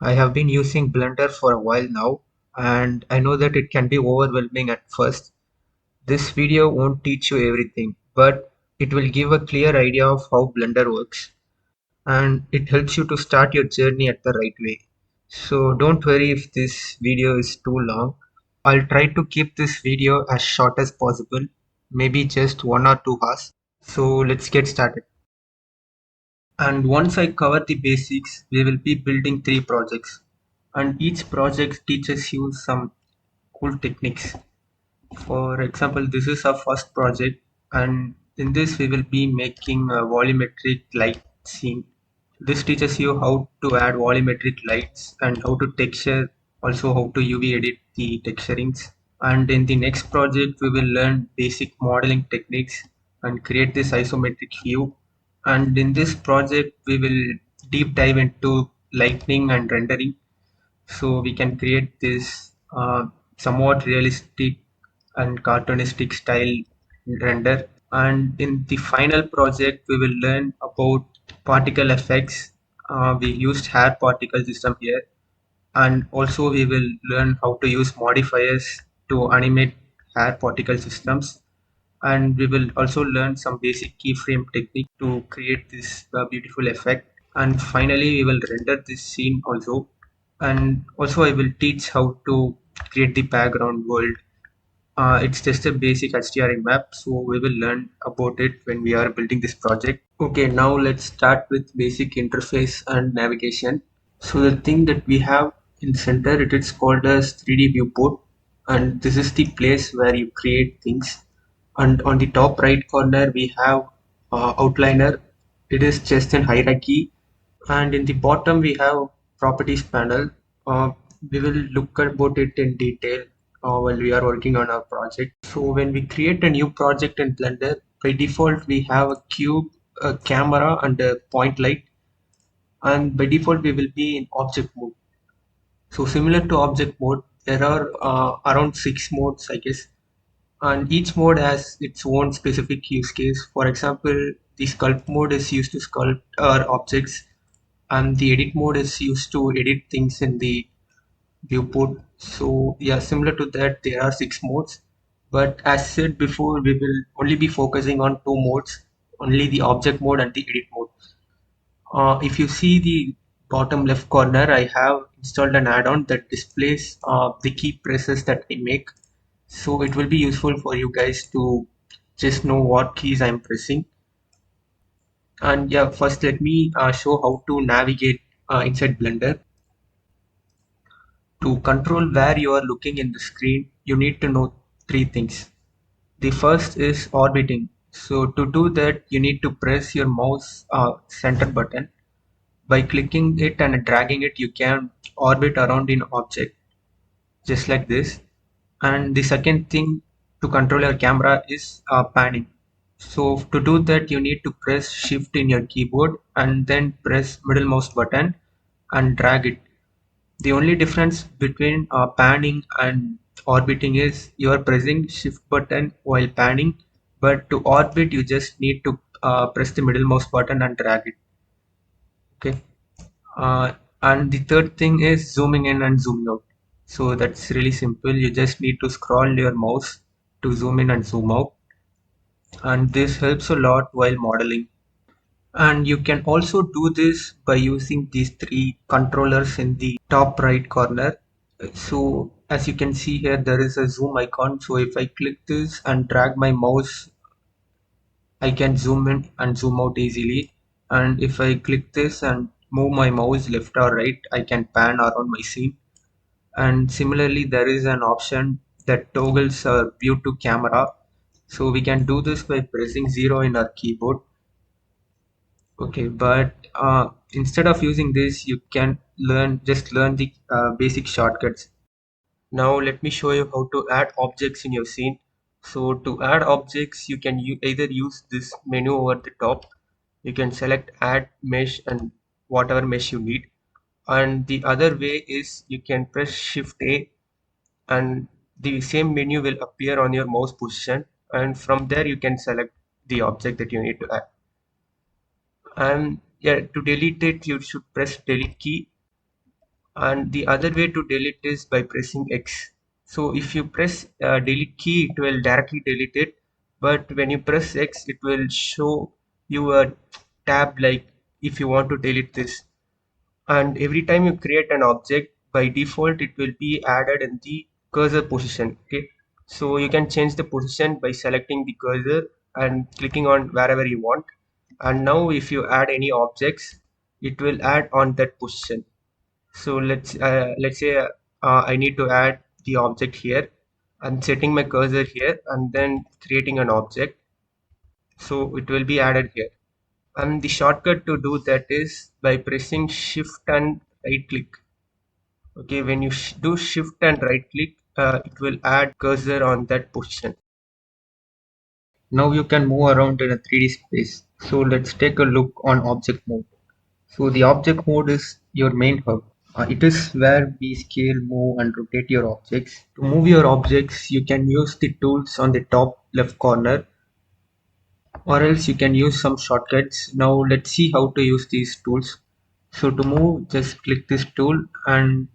I have been using Blender for a while now, and I know that it can be overwhelming at first. This video won't teach you everything, but it will give a clear idea of how Blender works, and it helps you to start your journey at the right way. So don't worry if this video is too long. I'll try to keep this video as short as possible, maybe just 1 or 2 hours. So let's get started. And once I cover the basics, we will be building 3 projects. And each project teaches you some cool techniques. For example, this is our first project, and in this we will be making a volumetric light scene. This teaches you how to add volumetric lights and how to texture, also how to UV edit the texturings. And in the next project, we will learn basic modeling techniques and create this isometric view. And in this project, we will deep dive into lighting and rendering, so we can create this somewhat realistic and cartoonistic style render. And in the final project, we will learn about particle effects. We used hair particle system here, and also we will learn how to use modifiers to animate hair particle systems, and we will also learn some basic keyframe technique to create this beautiful effect. And finally we will render this scene also, and also I will teach how to create the background world. It's just a basic HDRI map, so we will learn about it when we are building this project. Okay, now let's start with basic interface and navigation. So the thing that we have in center, it is called as 3D viewport, and this is the place where you create things. And on the top right corner, we have outliner. It is just in hierarchy, and in the bottom we have properties panel. Uh, we will look about it in detail while we are working on our project. So when we create a new project in Blender, by default we have a cube, a camera, and a point light, and by default we will be in object mode. So similar to object mode, there are around 6 modes, I guess, and each mode has its own specific use case. For example, the sculpt mode is used to sculpt our objects, and the edit mode is used to edit things in the viewport. So yeah, similar to that, there are 6 modes. But as said before, we will only be focusing on 2 modes, only the object mode and the edit mode. If you see the bottom left corner, I have installed an add-on that displays the key presses that I make. So it will be useful for you guys to just know what keys I'm pressing. And yeah, first let me show how to navigate inside Blender. To control where you are looking in the screen, you need to know 3 things. The first is orbiting. So to do that, you need to press your mouse center button. By clicking it and dragging it, you can orbit around an object just like this. And the second thing to control your camera is panning. So to do that, you need to press shift in your keyboard and then press middle mouse button and drag it. The only difference between panning and orbiting is you are pressing shift button while panning, but to orbit you just need to press the middle mouse button and drag it. Okay. And the third thing is zooming in and zooming out. So that's really simple. You just need to scroll your mouse to zoom in and zoom out. And this helps a lot while modeling. And you can also do this by using these 3 controllers in the top right corner. So as you can see here, there is a zoom icon. So if I click this and drag my mouse, I can zoom in and zoom out easily. And if I click this and move my mouse left or right, I can pan around my scene. And similarly, there is an option that toggles view to camera. So we can do this by pressing 0 in our keyboard. Okay, but instead of using this, you can learn the basic shortcuts. Now let me show you how to add objects in your scene. So to add objects, you can either use this menu over the top. You can select add mesh and whatever mesh you need. And the other way is you can press shift A and the same menu will appear on your mouse position. And from there you can select the object that you need to add. And yeah, to delete it, you should press delete key. And the other way to delete is by pressing X. So if you press delete key, it will directly delete it. But when you press X, it will show you a tab like if you want to delete this. And every time you create an object, by default, it will be added in the cursor position. Okay. So you can change the position by selecting the cursor and clicking on wherever you want. And now if you add any objects, it will add on that position. So let's say I need to add the object here. I'm setting my cursor here and then creating an object. So it will be added here. And the shortcut to do that is by pressing shift and right click. Okay, when you do shift and right click, it will add cursor on that position. Now you can move around in a 3D space. So let's take a look on object mode. So the object mode is your main hub. It is where we scale, move and rotate your objects. To move your objects, you can use the tools on the top left corner, or else you can use some shortcuts. Now let's see how to use these tools. So to move, just click this tool and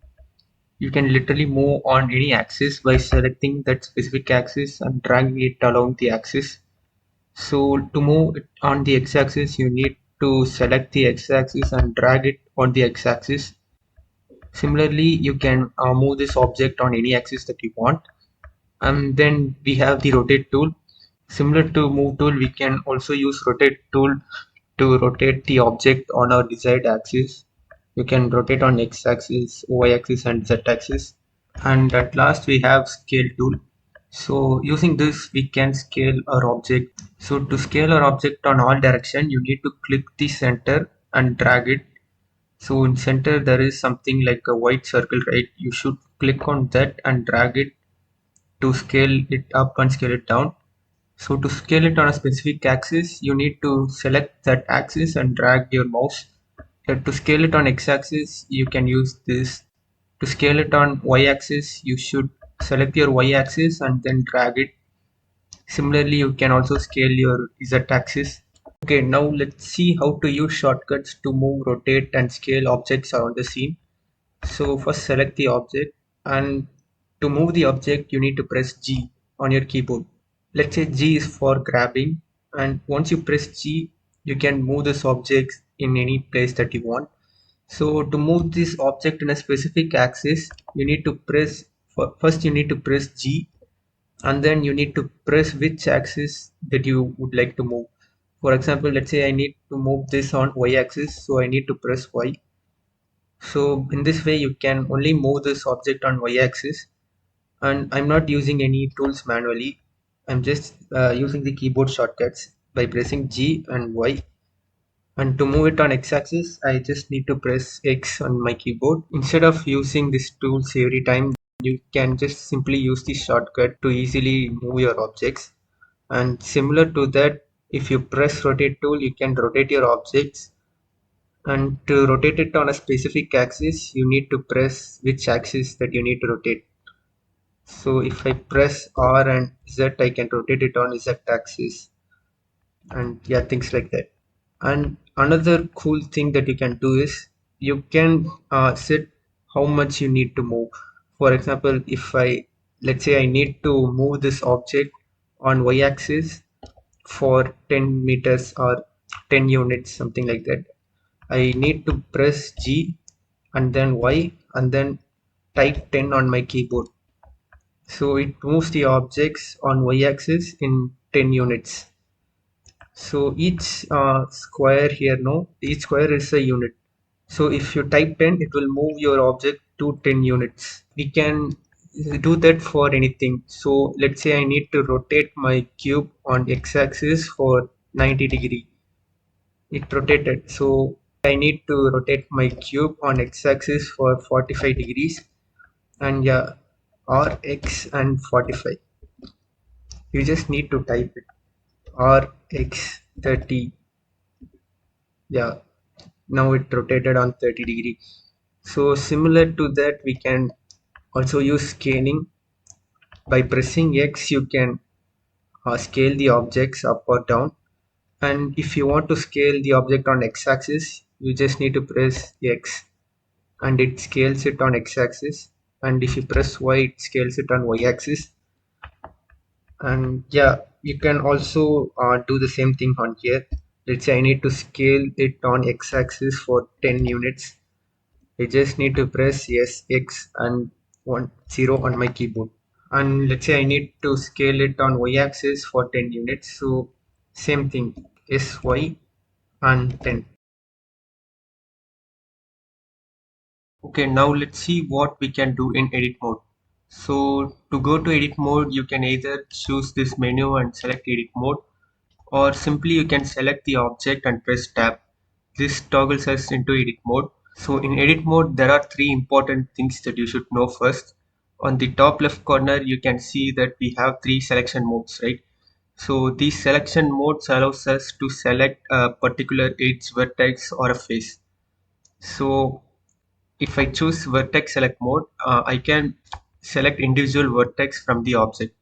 you can literally move on any axis by selecting that specific axis and dragging it along the axis. So to move it on the x-axis, you need to select the x-axis and drag it on the x-axis. Similarly, you can move this object on any axis that you want. And then we have the rotate tool. Similar to move tool, we can also use rotate tool to rotate the object on our desired axis. You can rotate on x-axis, y-axis and z-axis. And at last we have scale tool. So using this we can scale our object. So to scale our object on all direction, you need to click the center and drag it. So in center there is something like a white circle, right? You should click on that and drag it to scale it up and scale it down. So to scale it on a specific axis, you need to select that axis and drag your mouse. To scale it on x-axis, you can use this. To scale it on y-axis, you should select your y-axis and then drag it. Similarly, you can also scale your z-axis. Okay, now let's see how to use shortcuts to move, rotate and scale objects around the scene. So first select the object, and to move the object you need to press G on your keyboard. Let's say G is for grabbing, and once you press G you can move this object in any place that you want. So to move this object in a specific axis, you need to press first you need to press G, and then you need to press which axis that you would like to move. For example, let's say I need to move this on Y axis, so I need to press Y. So in this way you can only move this object on Y axis, and I'm not using any tools manually. I'm just using the keyboard shortcuts by pressing G and Y. And to move it on X axis, I just need to press X on my keyboard. Instead of using these tools every time, you can just simply use the shortcut to easily move your objects. And similar to that, if you press rotate tool, you can rotate your objects. And to rotate it on a specific axis, you need to press which axis that you need to rotate. So if I press R and Z, I can rotate it on Z axis, and yeah, things like that. And another cool thing that you can do is you can set how much you need to move. For example, if let's say I need to move this object on Y axis for 10 meters or 10 units, something like that, I need to press G and then Y and then type 10 on my keyboard. So it moves the objects on Y axis in 10 units. So each square here, no, each square is a unit. So if you type 10, it will move your object to 10 units. We can do that for anything. So let's say I need to rotate my cube on x-axis for 90 degree. It rotated. So I need to rotate my cube on x-axis for 45 degrees. And yeah, Rx and 45. You just need to type it. Rx 30. Yeah, now it rotated on 30 degree. So similar to that, we can also use scaling. By pressing X, you can scale the objects up or down. And if you want to scale the object on X axis, you just need to press X. and it scales it on x-axis, and if you press Y it scales it on y-axis. And yeah, you can also do the same thing on here. Let's say I need to scale it on x-axis for 10 units. I just need to press S, X and 0 on my keyboard. And let's say I need to scale it on y-axis for 10 units. So same thing, S, Y and 10. Okay, now let's see what we can do in edit mode. So to go to edit mode, you can either choose this menu and select edit mode, or simply you can select the object and press tab. This toggles us into edit mode. So in edit mode, there are three important things that you should know first. On the top left corner, you can see that we have three selection modes, right? So these selection modes allows us to select a particular edge, vertex or a face. So if I choose vertex select mode, I can select individual vertex from the object.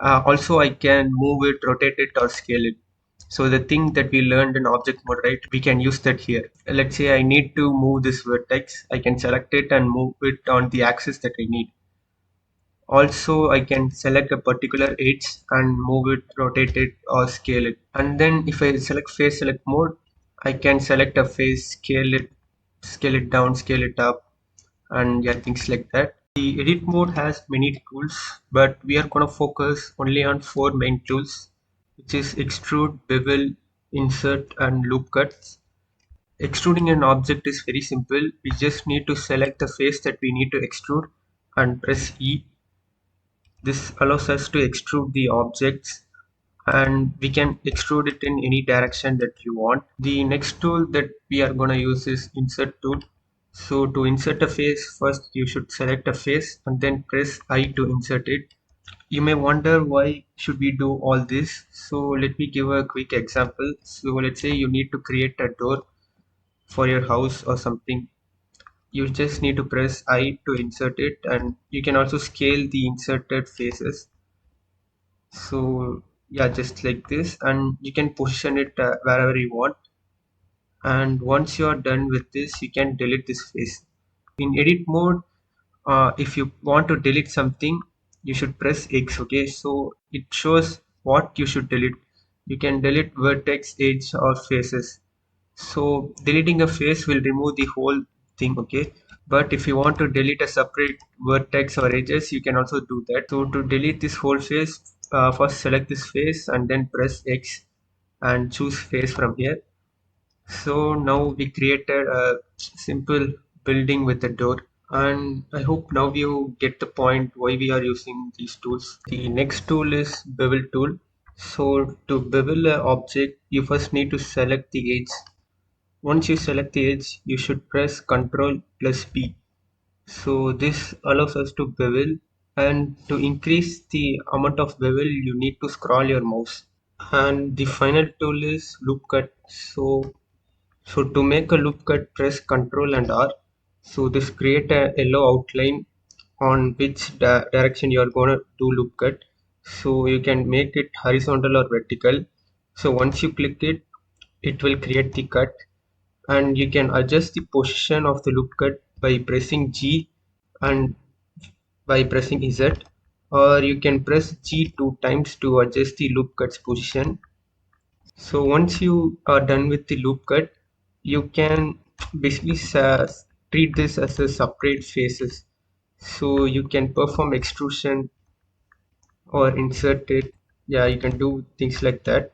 Also, I can move it, rotate it, or scale it. So the thing that we learned in object mode, right, we can use that here. Let's say I need to move this vertex. I can select it and move it on the axis that I need. Also, I can select a particular edge and move it, rotate it, or scale it. And then if I select face select mode, I can select a face, scale it down, scale it up, and yeah, things like that. The edit mode has many tools, but we are going to focus only on four main tools, which is extrude, bevel, insert, and loop cuts. Extruding an object is very simple. We just need to select the face that we need to extrude and press E. This allows us to extrude the objects, and we can extrude it in any direction that you want. The next tool that we are going to use is insert tool. So to insert a face, first you should select a face and then press I to insert it. You may wonder why should we do all this. So let me give a quick example. So let's say you need to create a door for your house or something. You just need to press I to insert it, and you can also scale the inserted faces. So yeah, just like this, and you can position it wherever you want. And once you are done with this, you can delete this face. In edit mode, if you want to delete something, you should press X. Okay, so it shows what you should delete. You can delete vertex, edge or faces. So deleting a face will remove the whole thing. Okay, but if you want to delete a separate vertex or edges, you can also do that. So to delete this whole face, first select this face and then press X and choose face from here. So now we created a simple building with a door, and I hope now you get the point why we are using these tools. The next tool is bevel tool. So to bevel an object, you first need to select the edge. Once you select the edge, you should press Ctrl plus B. So this allows us to bevel, and to increase the amount of bevel, you need to scroll your mouse. And the final tool is loop cut. So to make a loop cut, press Ctrl and R. So this create a yellow outline on which direction you are going to do loop cut. So you can make it horizontal or vertical. So once you click it, it will create the cut, and you can adjust the position of the loop cut by pressing G and by pressing Z, or you can press G two times to adjust the loop cut's position. So once you are done with the loop cut, you can basically treat this as a separate phases. So you can perform extrusion or insert it. Yeah, you can do things like that.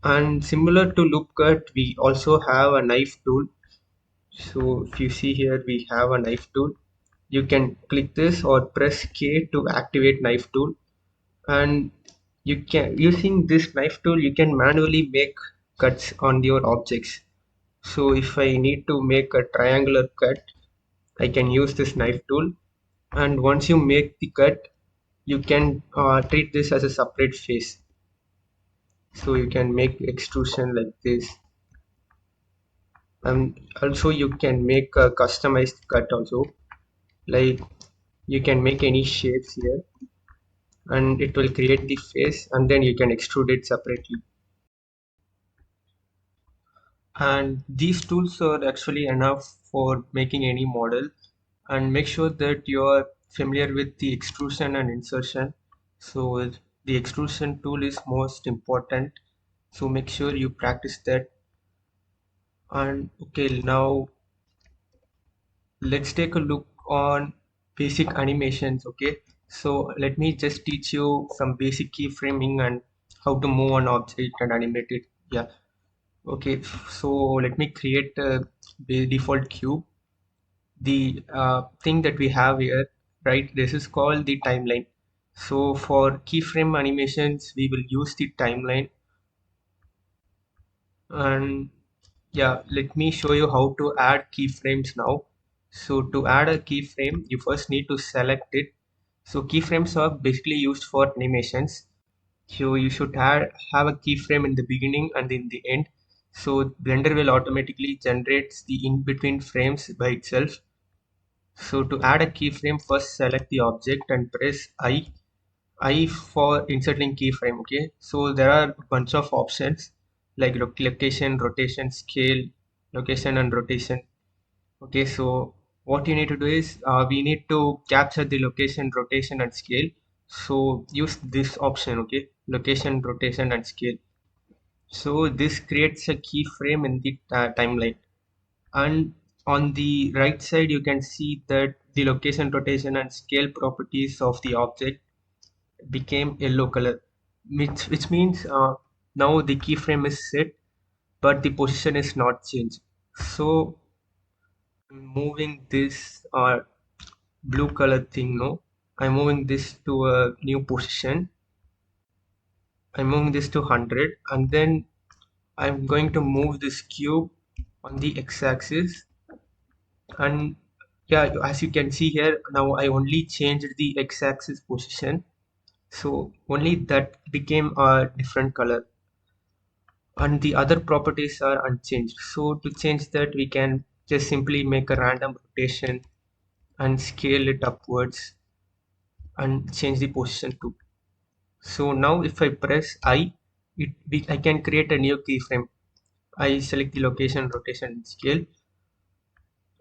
And similar to loop cut, we also have a knife tool. So if you see here, we have a knife tool. You can click this or press K to activate knife tool. And you can, using this knife tool, you can manually make cuts on your objects. So if I need to make a triangular cut, I can use this knife tool. And once you make the cut, you can treat this as a separate face. So you can make extrusion like this. And also you can make a customized cut also. Like you can make any shapes here, and it will create the face, and then you can extrude it separately. And these tools are actually enough for making any model. And make sure that you're familiar with the extrusion and insertion. So the extrusion tool is most important, so make sure you practice that. And okay, now let's take a look on basic animations. Okay, so let me just teach you some basic keyframing and how to move an object and animate it. Yeah, okay, so let me create a default cube. The thing that we have here, right, this is called the timeline. So for keyframe animations we will use the timeline. And yeah, let me show you how to add keyframes now. So to add a keyframe, you first need to select it. So keyframes are basically used for animations. So you should have a keyframe in the beginning and in the end. So Blender will automatically generate the in-between frames by itself. So to add a keyframe, first select the object and press I for inserting keyframe. Okay, so there are a bunch of options like location, rotation, scale, location and rotation. Okay, so what you need to do is we need to capture the location, rotation and scale. So use this option, okay, location, rotation and scale. So this creates a keyframe in the timeline. And on the right side you can see that the location, rotation and scale properties of the object became yellow color, which means now the keyframe is set but the position is not changed. So moving this blue color thing, no, I'm moving this to a new position. I'm moving this to 100 and then I'm going to move this cube on the x-axis. And yeah, as you can see here, now I only changed the x-axis position, so only that became a different color and the other properties are unchanged. So to change that we can just simply make a random rotation and scale it upwards and change the position too. So now if I press I can create a new keyframe. I select the location, rotation and scale,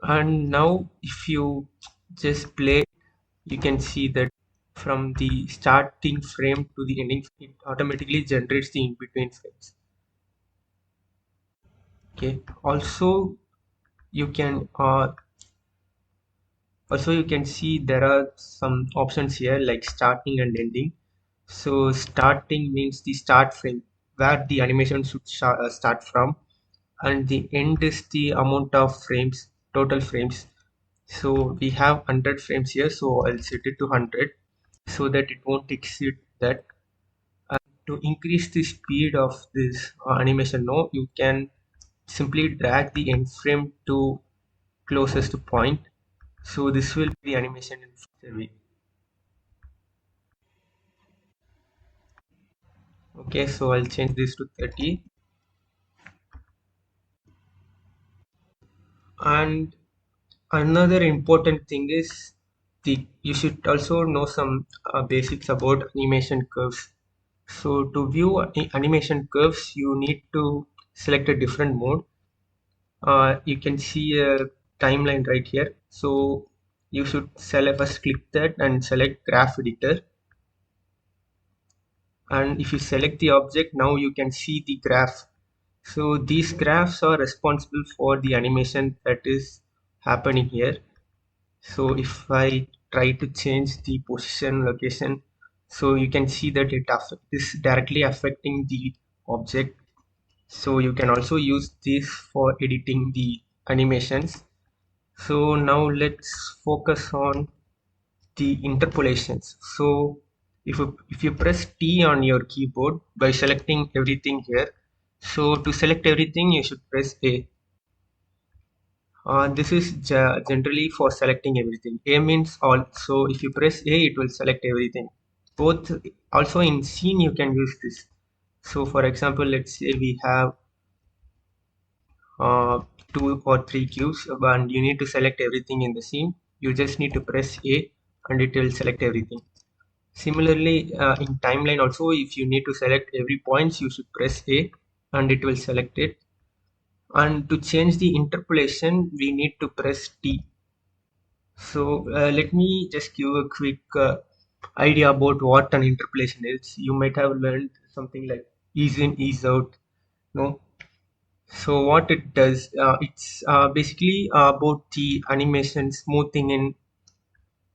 and now if you just play, you can see that from the starting frame to the ending it automatically generates the in-between frames. Okay, you can you can see there are some options here like starting and ending. So starting means the start frame where the animation should start from, and the end is the amount of frames, total frames. So we have 100 frames here, so I'll set it to 100 so that it won't exceed that. And to increase the speed of this animation, no, you can simply drag the end frame to closest point. So this will be the animation in faster way. Okay, so I'll change this to 30. And another important thing is you should also know some basics about animation curves. So to view animation curves, you need to select a different mode. You can see a timeline right here. So you should first click that and select graph editor. And if you select the object, now you can see the graph. So these graphs are responsible for the animation that is happening here. So if I try to change the position, location, so you can see that it is directly affecting the object. So you can also use this for editing the animations. So now let's focus on the interpolations. So if you press T on your keyboard by selecting everything here, so to select everything you should press A. This is generally for selecting everything. A means all. So if you press A, it will select everything. Both also in scene you can use this. So for example, let's say we have uh, 2 or 3 cubes and you need to select everything in the scene. You just need to press A and it will select everything. Similarly, in timeline also, if you need to select every points, you should press A and it will select it. And to change the interpolation, we need to press T. So let me just give a quick idea about what an interpolation is. You might have learned something like ease in, ease out. No. So what it does, it's basically about the animation smoothing in.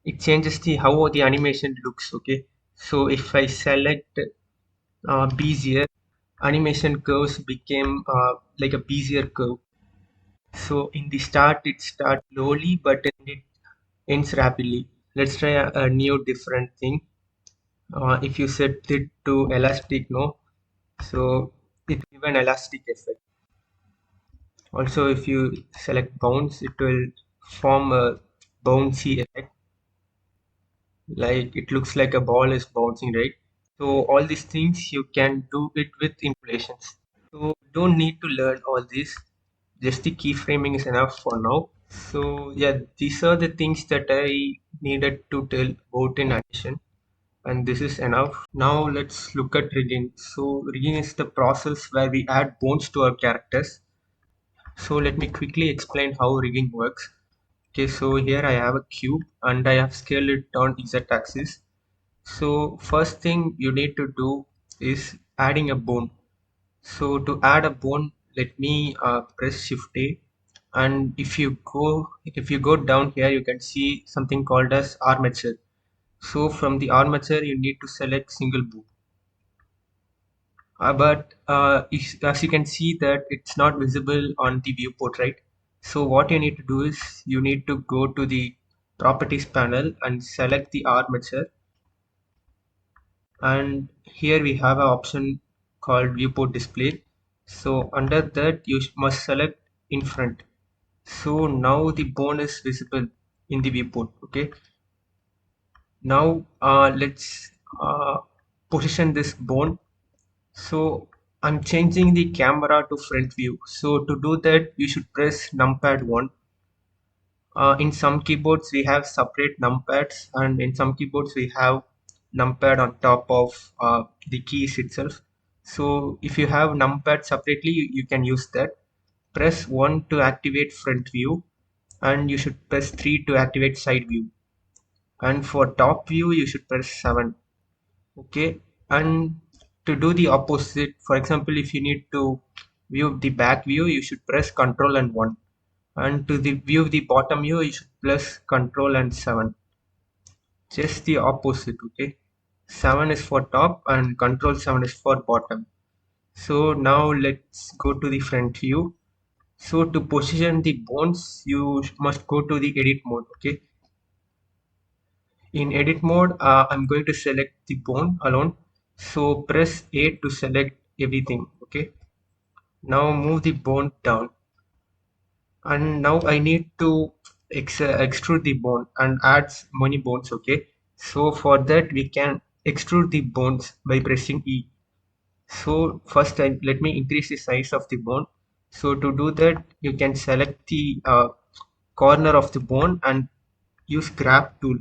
It changes the how the animation looks. Okay. So if I select Bezier, animation curves became like a Bezier curve. So in the start, it starts slowly, but then it ends rapidly. Let's try a new different thing. If you set it to elastic, no, so it will give an elastic effect. Also, if you select bounce, it will form a bouncy effect, like it looks like a ball is bouncing, right? So all these things you can do it with interpolations. So you don't need to learn all this. Just the keyframing is enough for now. So yeah, these are the things that I needed to tell about in addition, and this is enough. Now let's look at rigging. So rigging is the process where we add bones to our characters. So let me quickly explain how rigging works. Okay, so here I have a cube and I have scaled it on z-axis. So first thing you need to do is adding a bone. So to add a bone, let me press Shift A, and if you go down here, you can see something called as armature. So from the armature, you need to select single bone. But as you can see that it's not visible on the viewport, right? So what you need to do is you need to go to the properties panel and select the armature, and here we have an option called viewport display. So under that you must select in front. So now the bone is visible in the viewport. Okay, now let's position this bone. So I'm changing the camera to front view. So to do that, you should press numpad 1. In some keyboards we have separate numpads, and in some keyboards we have numpad on top of the keys itself. So if you have numpad separately, you can use that. Press 1 to activate front view, and you should press 3 to activate side view. And for top view, you should press 7. Okay, and to do the opposite, for example, if you need to view the back view, you should press Control and 1, and to the view the bottom view you should press Control and 7. Just the opposite. Okay, 7 is for top and Control 7 is for bottom. So now let's go to the front view. So to position the bones, you must go to the edit mode. Okay, in edit mode, I'm going to select the bone alone. So press A to select everything. Okay, now move the bone down, and now I need to extrude the bone and add many bones. Okay, so for that we can extrude the bones by pressing E. So first let me increase the size of the bone. So to do that, you can select the corner of the bone and use grab tool,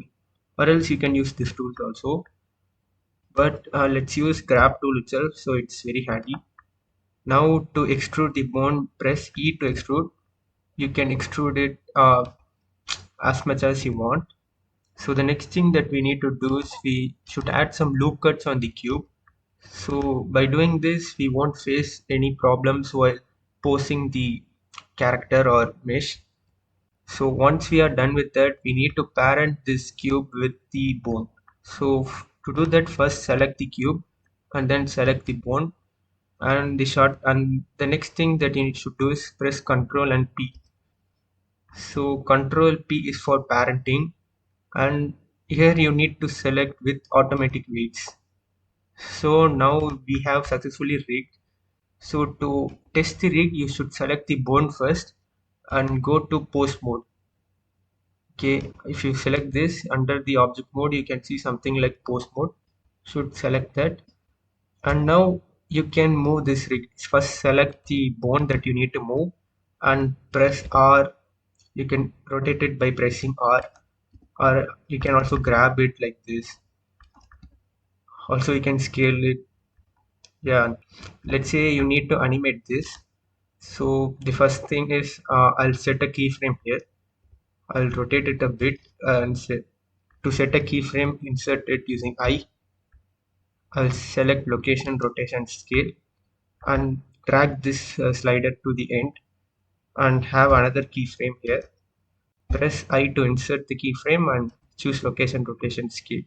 or else you can use this tool also, but let's use grab tool itself, so it's very handy. Now to extrude the bone, press E to extrude. You can extrude it as much as you want. So the next thing that we need to do is we should add some loop cuts on the cube. So by doing this, we won't face any problems while posing the character or mesh. So once we are done with that, we need to parent this cube with the bone. So to do that, first select the cube and then select the bone and the shot, and the next thing that you should do is press Ctrl and P. So Control P is for parenting, and here you need to select with automatic weights. So now we have successfully rigged. So to test the rig, you should select the bone first and go to post mode. Okay, if you select this under the object mode, you can see something like post mode. Should select that, and now you can move this rig. First select the bone that you need to move and press R. You can rotate it by pressing R, or you can also grab it like this. Also you can scale it. Yeah, let's say you need to animate this. So the first thing is I'll set a keyframe here. I'll rotate it a bit and to set a keyframe, insert it using I. I'll select location, rotation, scale, and drag this slider to the end and have another keyframe here. Press I to insert the keyframe and choose location, rotation, scale.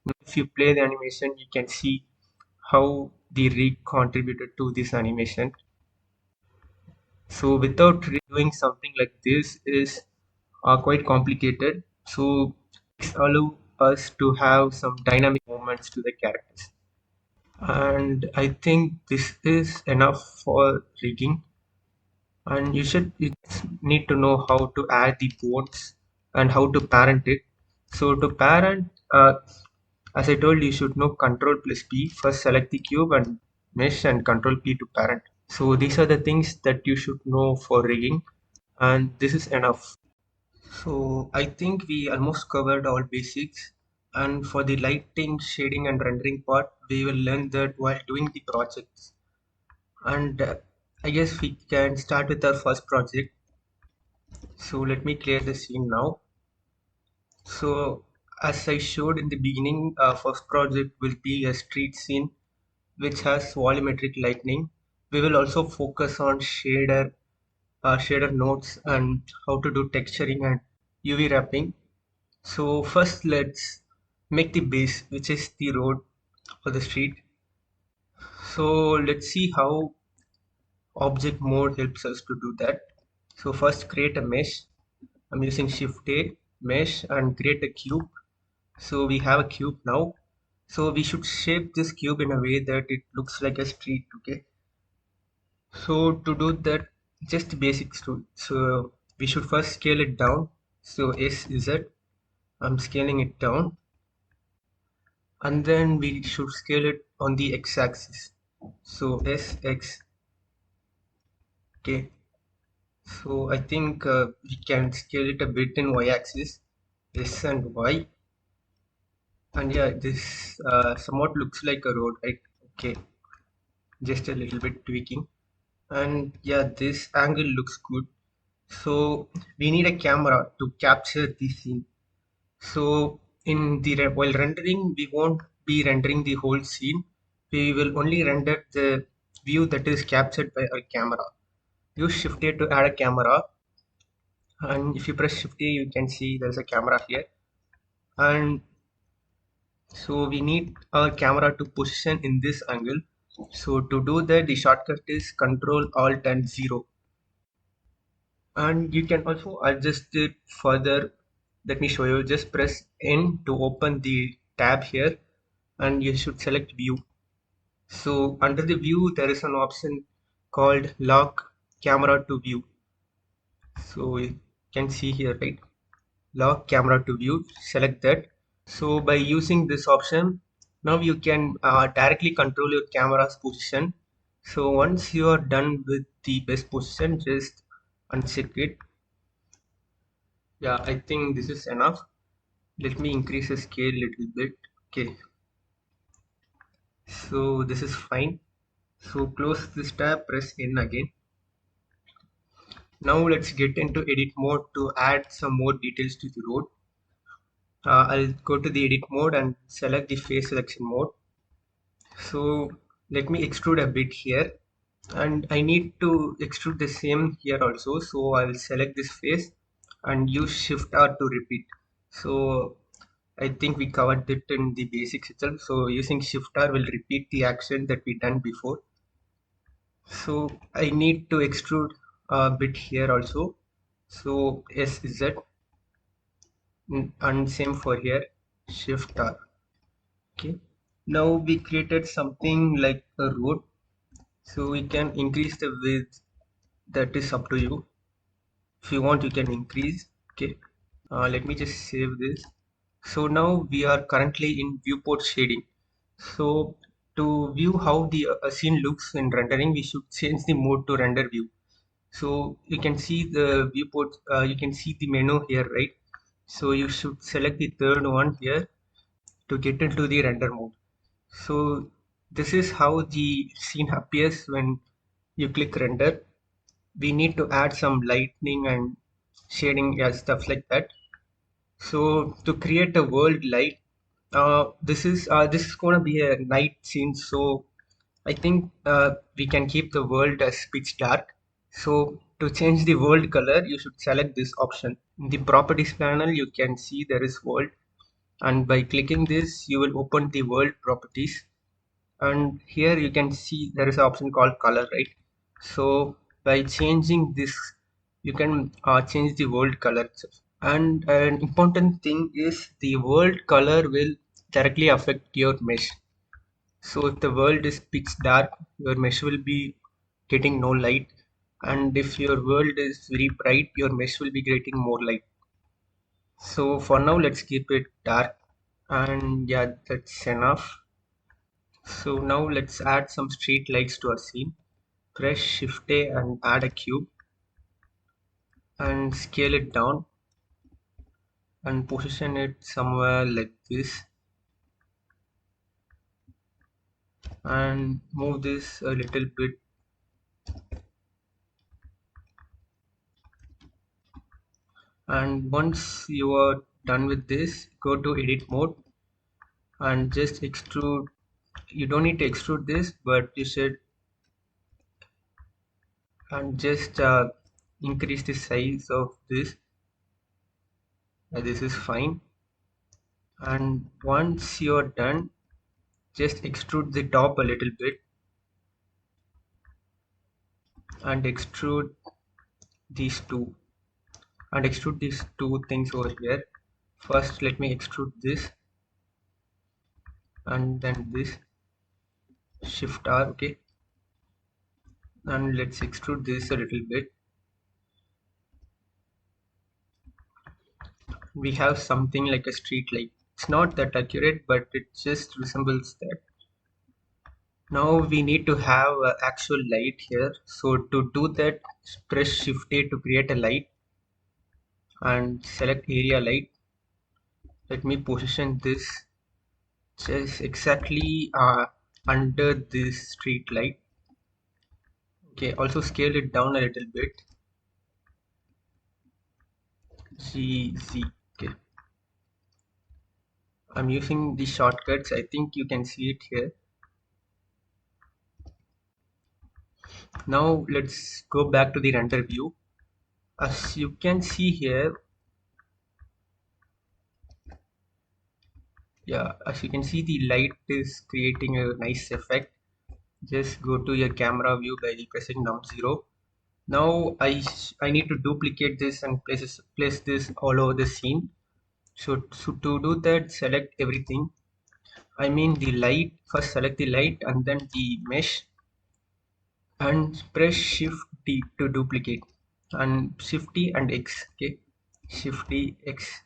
Now, if you play the animation, you can see how the rig contributed to this animation. So without doing something like this is quite complicated. So this allow us to have some dynamic movements to the characters. And I think this is enough for rigging. And you need to know how to add the bones and how to parent it. So to parent, as I told you, should know Control plus P. First select the cube and mesh and Control P to parent. So these are the things that you should know for rigging, and this is enough. So I think we almost covered all basics. And for the lighting, shading, and rendering part, we will learn that while doing the projects. And I guess we can start with our first project. So let me clear the scene now. So as I showed in the beginning, first project will be a street scene which has volumetric lighting. We will also focus on shader nodes and how to do texturing and UV wrapping. So first let's make the base, which is the road for the street. So let's see how object mode helps us to do that. So first create a mesh. I'm using Shift A, mesh, and create a cube. So we have a cube now. So we should shape this cube in a way that it looks like a street, okay? So to do that, just the basics to so we should first scale it down. So SZ, I'm scaling it down, and then we should scale it on the x-axis. So SX, okay. So I think we can scale it a bit in y-axis, S and Y, and yeah, this somewhat looks like a road, right? Okay, just a little bit tweaking, and yeah, this angle looks good. So we need a camera to capture the scene. So in the while rendering, we won't be rendering the whole scene. We will only render the view that is captured by our camera. Use Shift A to add a camera, and if you press Shift A, you can see there's a camera here. And so we need our camera to position in this angle. So to do that, the shortcut is Control Alt and 0. And you can also adjust it further. Let me show you. Just press N to open the tab here, and you should select view. So under the view there is an option called lock camera to view. So you can see here, right? Lock camera to view, select that. So by using this option, now you can directly control your camera's position. So once you are done with the best position, just uncheck it. Yeah, I think this is enough. Let me increase the scale a little bit. Okay, so this is fine. So close this tab, press N again. Now let's get into edit mode to add some more details to the road. I'll go to the edit mode and select the face selection mode. So let me extrude a bit here, and I need to extrude the same here also. So I will select this face and use Shift R to repeat. So I think we covered it in the basics itself. So using Shift R will repeat the action that we done before. So I need to extrude a bit here also. So SZ, and same for here, Shift R. Okay. Now we created something like a road. So we can increase the width, that is up to you. If you want, you can increase. Okay. Let me just save this. So now we are currently in viewport shading. So to view how the scene looks in rendering, we should change the mode to render view. So you can see the viewport, you can see the menu here, right? So you should select the third one here to get into the render mode. So this is how the scene appears when you click render. we need to add some lightning and shading, yeah, stuff like that. So to create a world light, this is gonna be a night scene. So I think we can keep the world as pitch dark. So to change the world color, you should select this option. In the properties panel, you can see there is world, and by clicking this, you will open the world properties. And here you can see there is an option called color, right? So by changing this, you can change the world color itself. And an important thing is the world color will directly affect your mesh. So if the world is pitch dark, your mesh will be getting no light. And if your world is very bright, your mesh will be getting more light. So for now, let's keep it dark. And yeah, that's enough. So now let's add some street lights to our scene. Press Shift A and add a cube and scale it down and position it somewhere like this and move this a little bit. And once you are done with this, go to edit mode and just extrude. You don't need to extrude this, but you should, and just increase the size of this. This is fine. And once you are done, just extrude the top a little bit and extrude these two and extrude these two things over here. First, let me extrude this and then this. Shift R, okay. And let's extrude this a little bit. We have something like a street light. It's not that accurate, but it just resembles that. Now we need to have actual light here. So to do that, press Shift A to create a light and select area light. Let me position this just exactly under this street light. Okay, also scale it down a little bit. Z. Okay. I'm using the shortcuts. I think you can see it here. Now let's go back to the render view. As you can see here, yeah, as you can see, the light is creating a nice effect. Just go to your camera view by pressing num0. Now I need to duplicate this and place this all over the scene. So to do that, select everything. I mean the light. First select the light and then the mesh and press Shift D to duplicate and Shift D and X. Okay, Shift D X.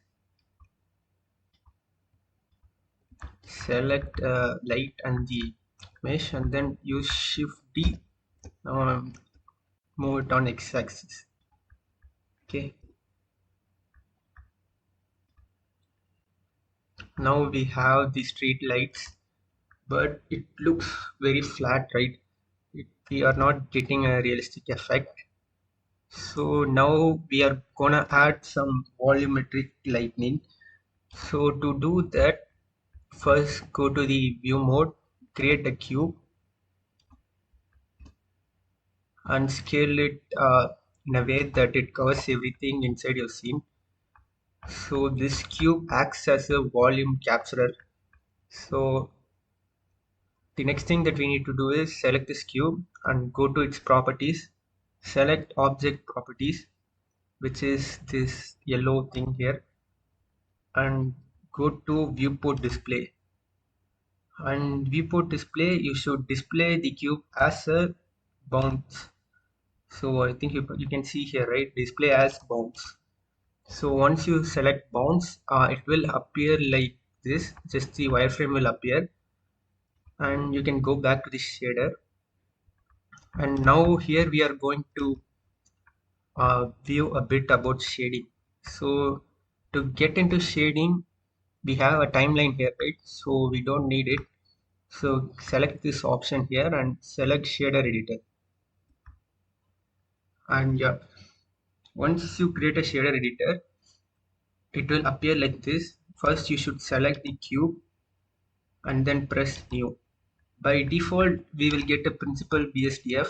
Select light and the mesh and then use Shift D. Move it on x-axis. Okay. Now we have the street lights, but it looks very flat, right? We are not getting a realistic effect. So now we are gonna add some volumetric lightning. So to do that, first go to the view mode, create a cube and scale it in a way that it covers everything inside your scene. So this cube acts as a volume capturer. So the next thing that we need to do is select this cube and go to its properties, select object properties, which is this yellow thing here, and go to viewport display. And viewport display, you should display the cube as a bounce. So I think you can see here, right? Display as bounce. So once you select bounce, it will appear like this. Just the wireframe will appear, and you can go back to the shader. And now here we are going to view a bit about shading. So to get into shading, we have a timeline here, right? So we don't need it. So select this option here and select shader editor. And yeah, once you create a shader editor, it will appear like this. First, you should select the cube and then press new. By default, we will get a principal BSDF.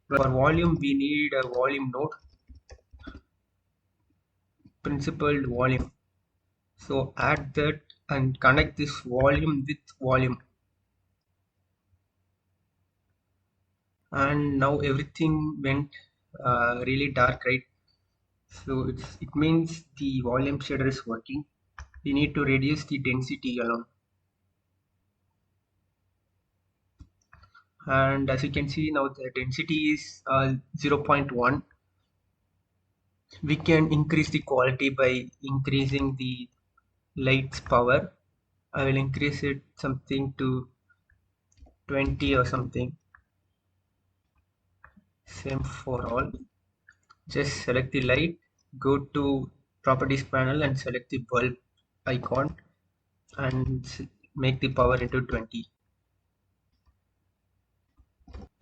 For volume, we need a volume node, principled volume. So add that and connect this volume with volume. And now everything went really dark, right? So it means the volume shader is working. We need to reduce the density alone. And as you can see now, the density is 0.1. We can increase the quality by increasing the light's power. I will increase it something to 20 or something. Same for all. Just select the light, go to properties panel and select the bulb icon and make the power into 20.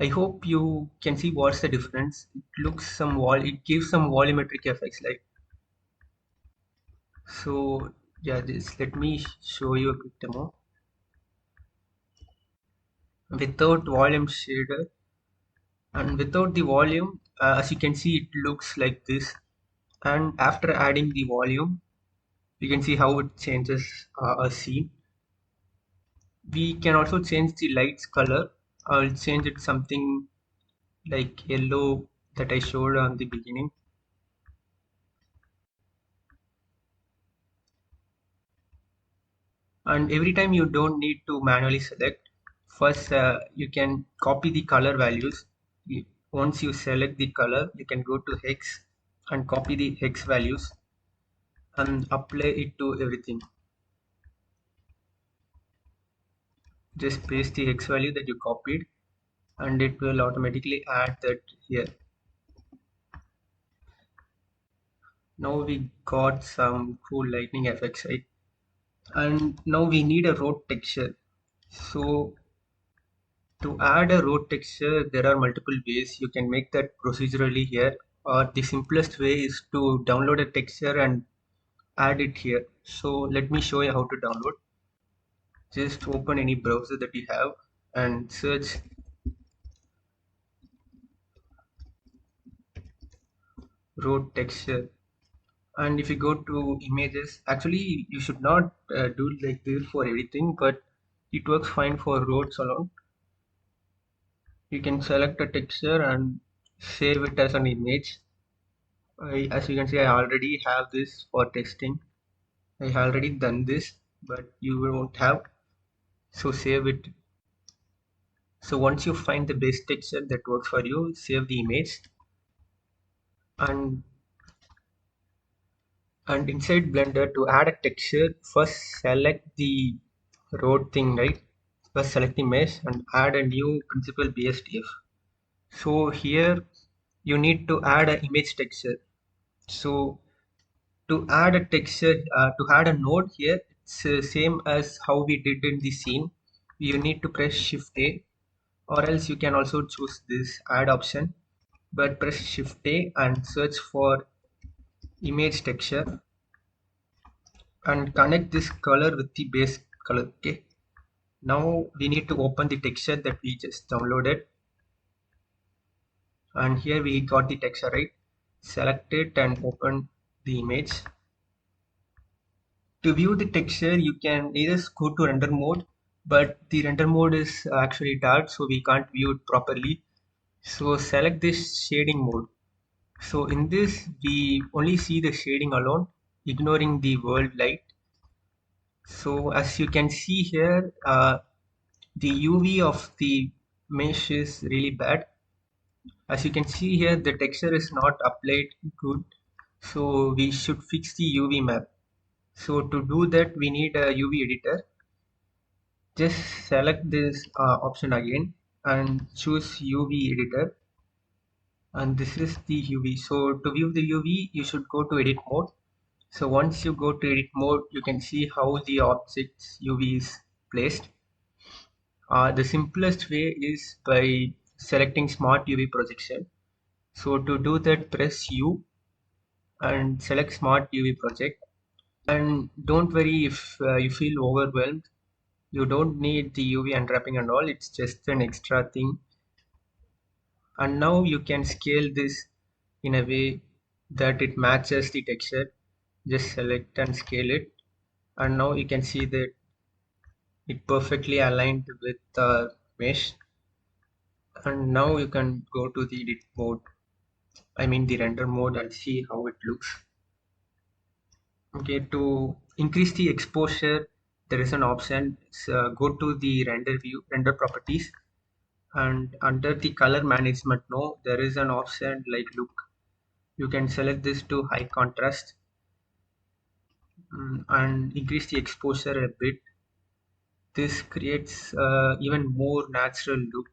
I hope you can see what's the difference. It gives some volumetric effects like so. Yeah, just let me show you a quick demo. Without volume shader and without the volume, as you can see, it looks like this. And after adding the volume, you can see how it changes a scene. We can also change the light's color. I'll change it something like yellow that I showed on the beginning. And every time you don't need to manually select. First, you can copy the color values. Once you select the color, you can go to hex and copy the hex values and apply it to everything. Just paste the hex value that you copied and it will automatically add that here. Now we got some cool lightning effects, right? And now we need a road texture. So to add a road texture, there are multiple ways. You can make that procedurally here, or the simplest way is to download a texture and add it here. So let me show you how to download. Just open any browser that you have and search road texture. And if you go to images, actually you should not do like this for everything, but it works fine for roads alone. You can select a texture and save it as an image. As you can see, I already have this for testing. I already done this, but you won't have. So save it. So once you find the base texture that works for you, save the image. And inside Blender to add a texture, first select the road thing, right? First select the mesh and add a new principal BSDF. So here you need to add an image texture. So to add a texture, to add a node here, it's same as how we did in the scene. You need to press Shift A, or else you can also choose this add option. But press Shift A and search for image texture and connect this color with the base color. Okay. Now we need to open the texture that we just downloaded. And here we got the texture, right? Select it and open the image. To view the texture, you can either go to render mode, but the render mode is actually dark, so we can't view it properly. So select this shading mode. So in this, we only see the shading alone, ignoring the world light. So as you can see here, the UV of the mesh is really bad. As you can see here, the texture is not applied good. So we should fix the UV map. So to do that, we need a UV editor. Just select this option again and choose UV editor. And this is the UV. So to view the UV, you should go to edit mode. So once you go to edit mode, you can see how the object's UV is placed. The simplest way is by selecting smart UV projection. So to do that, press U and select Smart UV Project. And don't worry if you feel overwhelmed. You don't need the UV unwrapping and all. It's just an extra thing. And now you can scale this in a way that it matches the texture. Just select and scale it, and now you can see that it perfectly aligned with the mesh. And now you can go to the edit mode, I mean the render mode, and see how it looks. Okay, to increase the exposure, there is an option. Go to the render view, render properties, and under the color management, no, there is an option like look. You can select this to high contrast, and increase the exposure a bit. This creates even more natural look,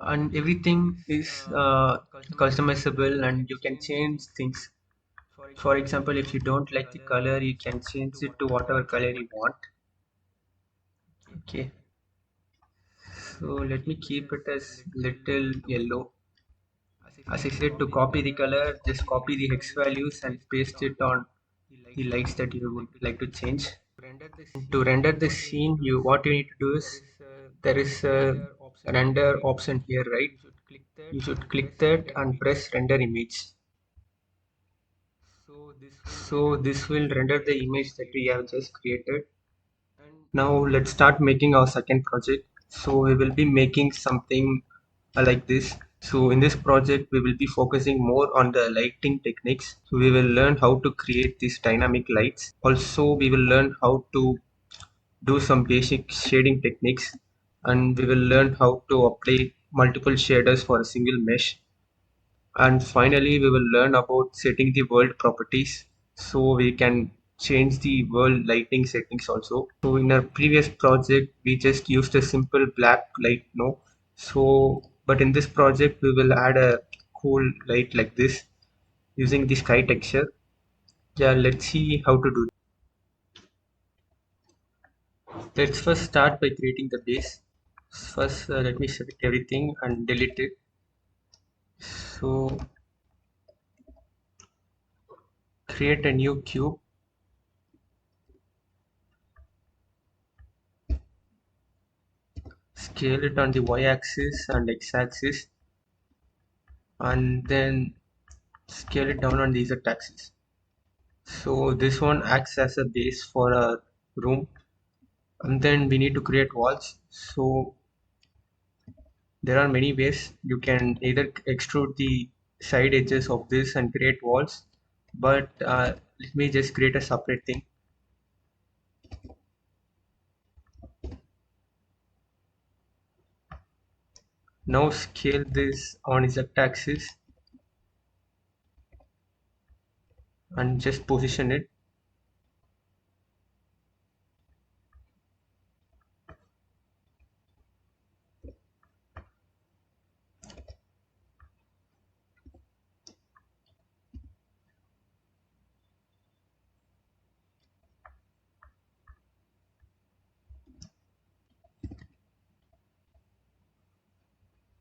and everything is customizable, and you can change things. For example, if you don't like the color, you can change it to whatever color you want. Okay, so let me keep it as little yellow. As I said, to copy the color, just copy the hex values and paste it on the lights that you would like to change. To render the scene, what you need to do is there is a render option here, right? You should click that and press render image. So this will render the image that we have just created. Now let's start making our second project. So we will be making something like this. So in this project, we will be focusing more on the lighting techniques. So we will learn how to create these dynamic lights. Also, we will learn how to do some basic shading techniques, and we will learn how to apply multiple shaders for a single mesh. And finally, we will learn about setting the world properties so we can change the world lighting settings also. So in our previous project, we just used a simple black light, no? So, but in this project, we will add a cool light like this using the sky texture. Yeah, let's see how to do. Let's first start by creating the base. First, let me select everything and delete it. So create a new cube, scale it on the y-axis and x-axis, and then scale it down on the z-axis. So this one acts as a base for our room, and then we need to create walls. So there are many ways. You can either extrude the side edges of this and create walls, but let me just create a separate thing. Now scale this on z-axis and just position it.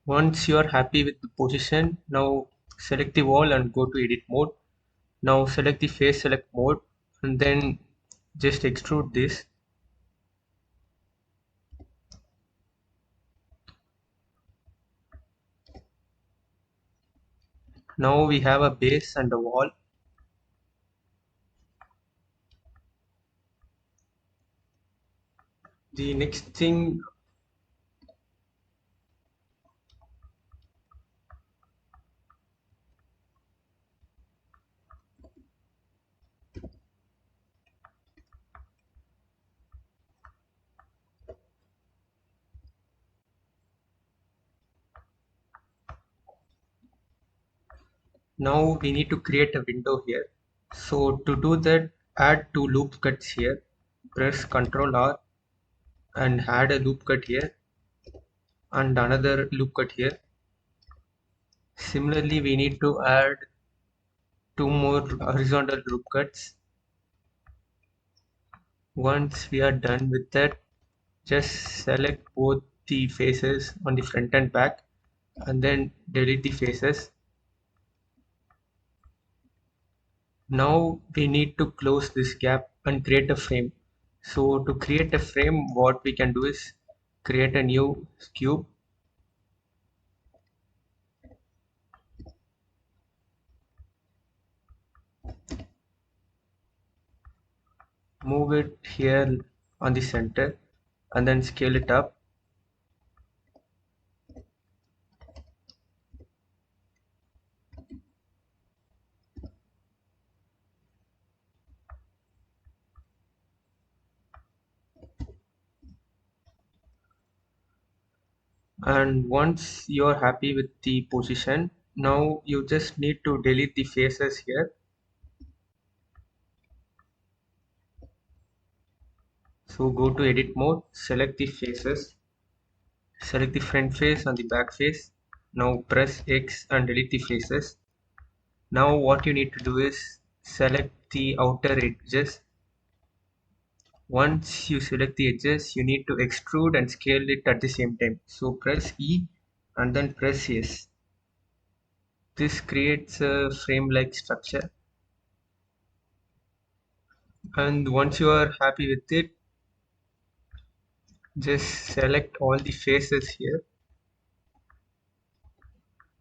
Once you are happy with the position, now select the wall and go to edit mode. Now select the face select mode and then just extrude this. Now we have a base and a wall. The next thing, now we need to create a window here. So to do that, add two loop cuts here. Press Ctrl R and add a loop cut here and another loop cut here. Similarly, we need to add two more horizontal loop cuts. Once we are done with that, just select both the faces on the front and back and then delete the faces. Now we need to close this gap and create a frame. So to create a frame, what we can do is create a new cube, move it here on the center, and then scale it up. And once you're happy with the position, now you just need to delete the faces here. So go to edit mode, select the faces, select the front face and the back face. Now press X and delete the faces. Now what you need to do is select the outer edges. Once you select the edges, you need to extrude and scale it at the same time. So press E and then press yes. This creates a frame-like structure. And once you are happy with it, just select all the faces here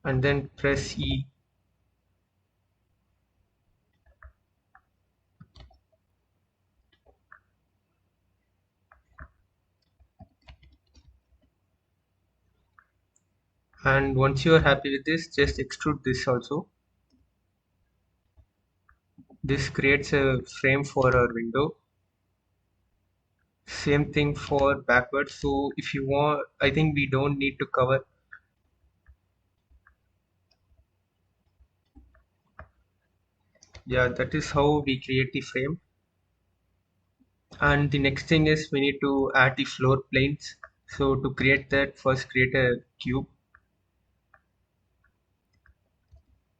and then press E. And once you are happy with this, just extrude this also. This creates a frame for our window. Same thing for backwards. So if you want, I think we don't need to cover. Yeah, that is how we create the frame. And the next thing is we need to add the floor planes. So to create that, first create a cube,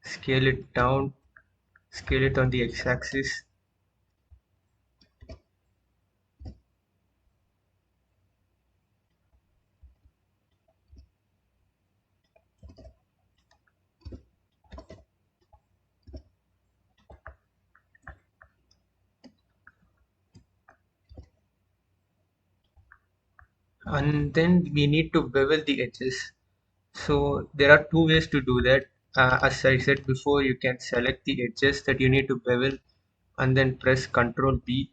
scale it down, scale it on the x-axis, and then we need to bevel the edges. So there are two ways to do that. As I said before, you can select the edges that you need to bevel and then press Ctrl B,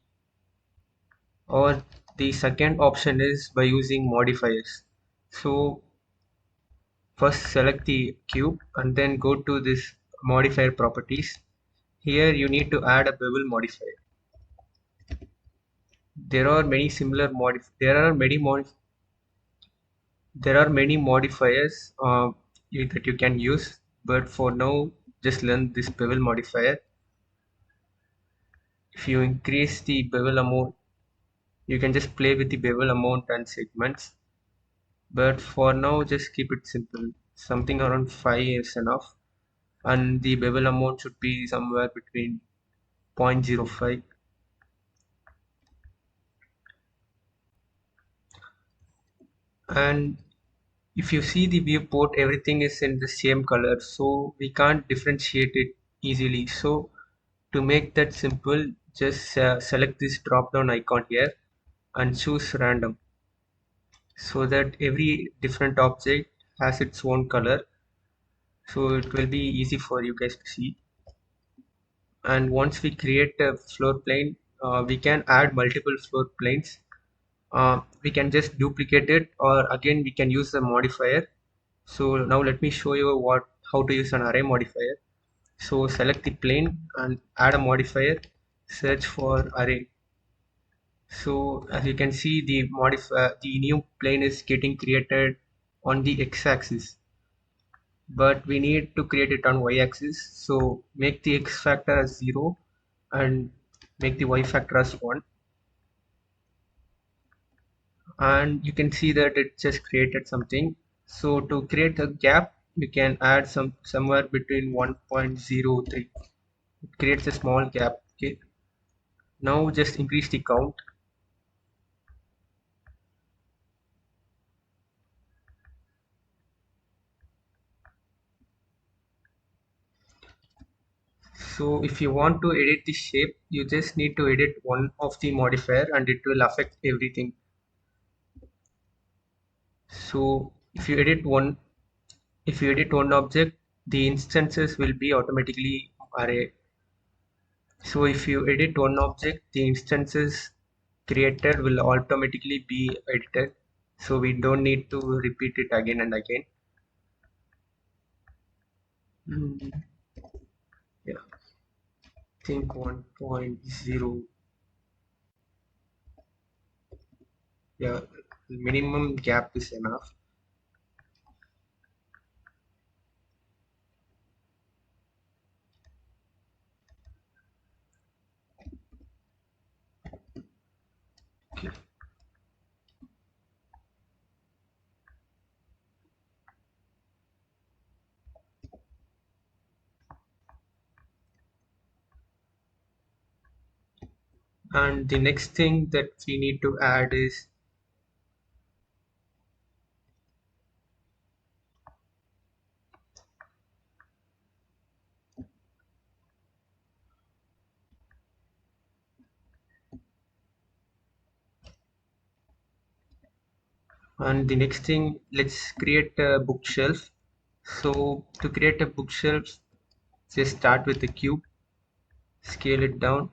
or the second option is by using modifiers. So first select the cube and then go to this modifier properties. Here you need to add a bevel modifier. There are many similar there are many modifiers that you can use, but for now just learn this bevel modifier. If you increase the bevel amount, you can just play with the bevel amount and segments, but for now just keep it simple. Something around 5 is enough, and the bevel amount should be somewhere between 0.05. And if you see the viewport, everything is in the same color, so we can't differentiate it easily. So to make that simple, just select this drop down icon here and choose random, so that every different object has its own color, so it will be easy for you guys to see. And once we create a floor plane, we can add multiple floor planes. We can just duplicate it, or again we can use the modifier. So now let me show you how to use an array modifier. So select the plane and add a modifier, search for array. So as you can see, the new plane is getting created on the x-axis, but we need to create it on y-axis. So make the x factor as 0 and make the y factor as 1, and you can see that it just created something. So to create a gap, you can add somewhere between 1.03. It creates a small gap. Okay, now just increase the count. So if you want to edit the shape, you just need to edit one of the modifier and it will affect everything. So if you edit one object, the instances will be automatically array. So if you edit one object, the instances created will automatically be edited. So we don't need to repeat it again and again. Mm, yeah, I think 1.0. Yeah, minimum gap is enough. Okay. And the next thing that we need to add is, and the next thing, let's create a bookshelf. So to create a bookshelf, just start with the cube, scale it down.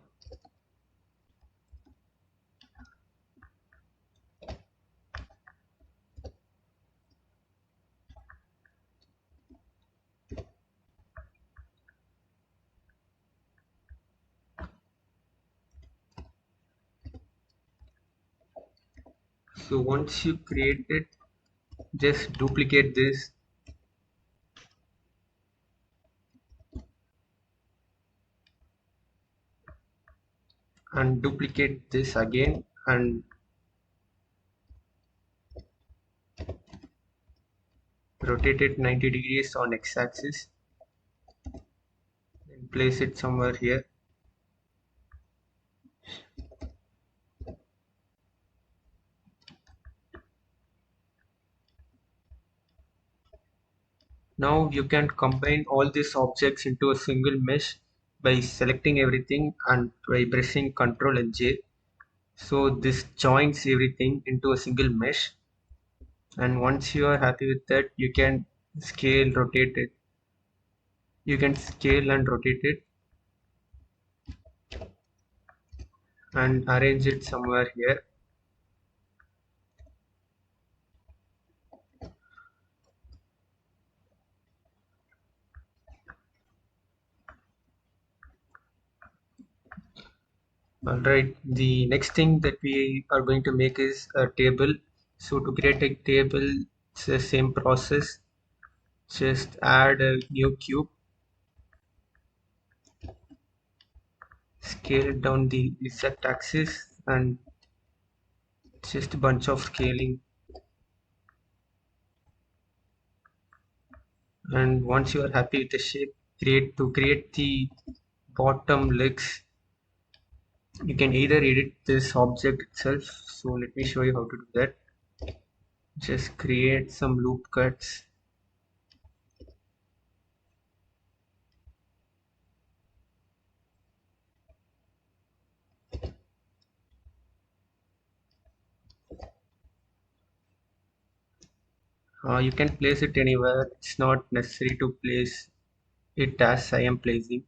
So once you create it, just duplicate this and duplicate this again and rotate it 90 degrees on x-axis and place it somewhere here. Now you can combine all these objects into a single mesh by selecting everything and by pressing Ctrl and J. So this joins everything into a single mesh, and once you are happy with that, you can scale, rotate it. You can scale and rotate it and arrange it somewhere here. Alright, the next thing that we are going to make is a table. So to create a table, it's the same process. Just add a new cube, scale down the exact axis, and just a bunch of scaling. And once you are happy with the shape, create the bottom legs. You can either edit this object itself. So let me show you how to do that. Just create some loop cuts. You can place it anywhere. It's not necessary to place it as I am placing.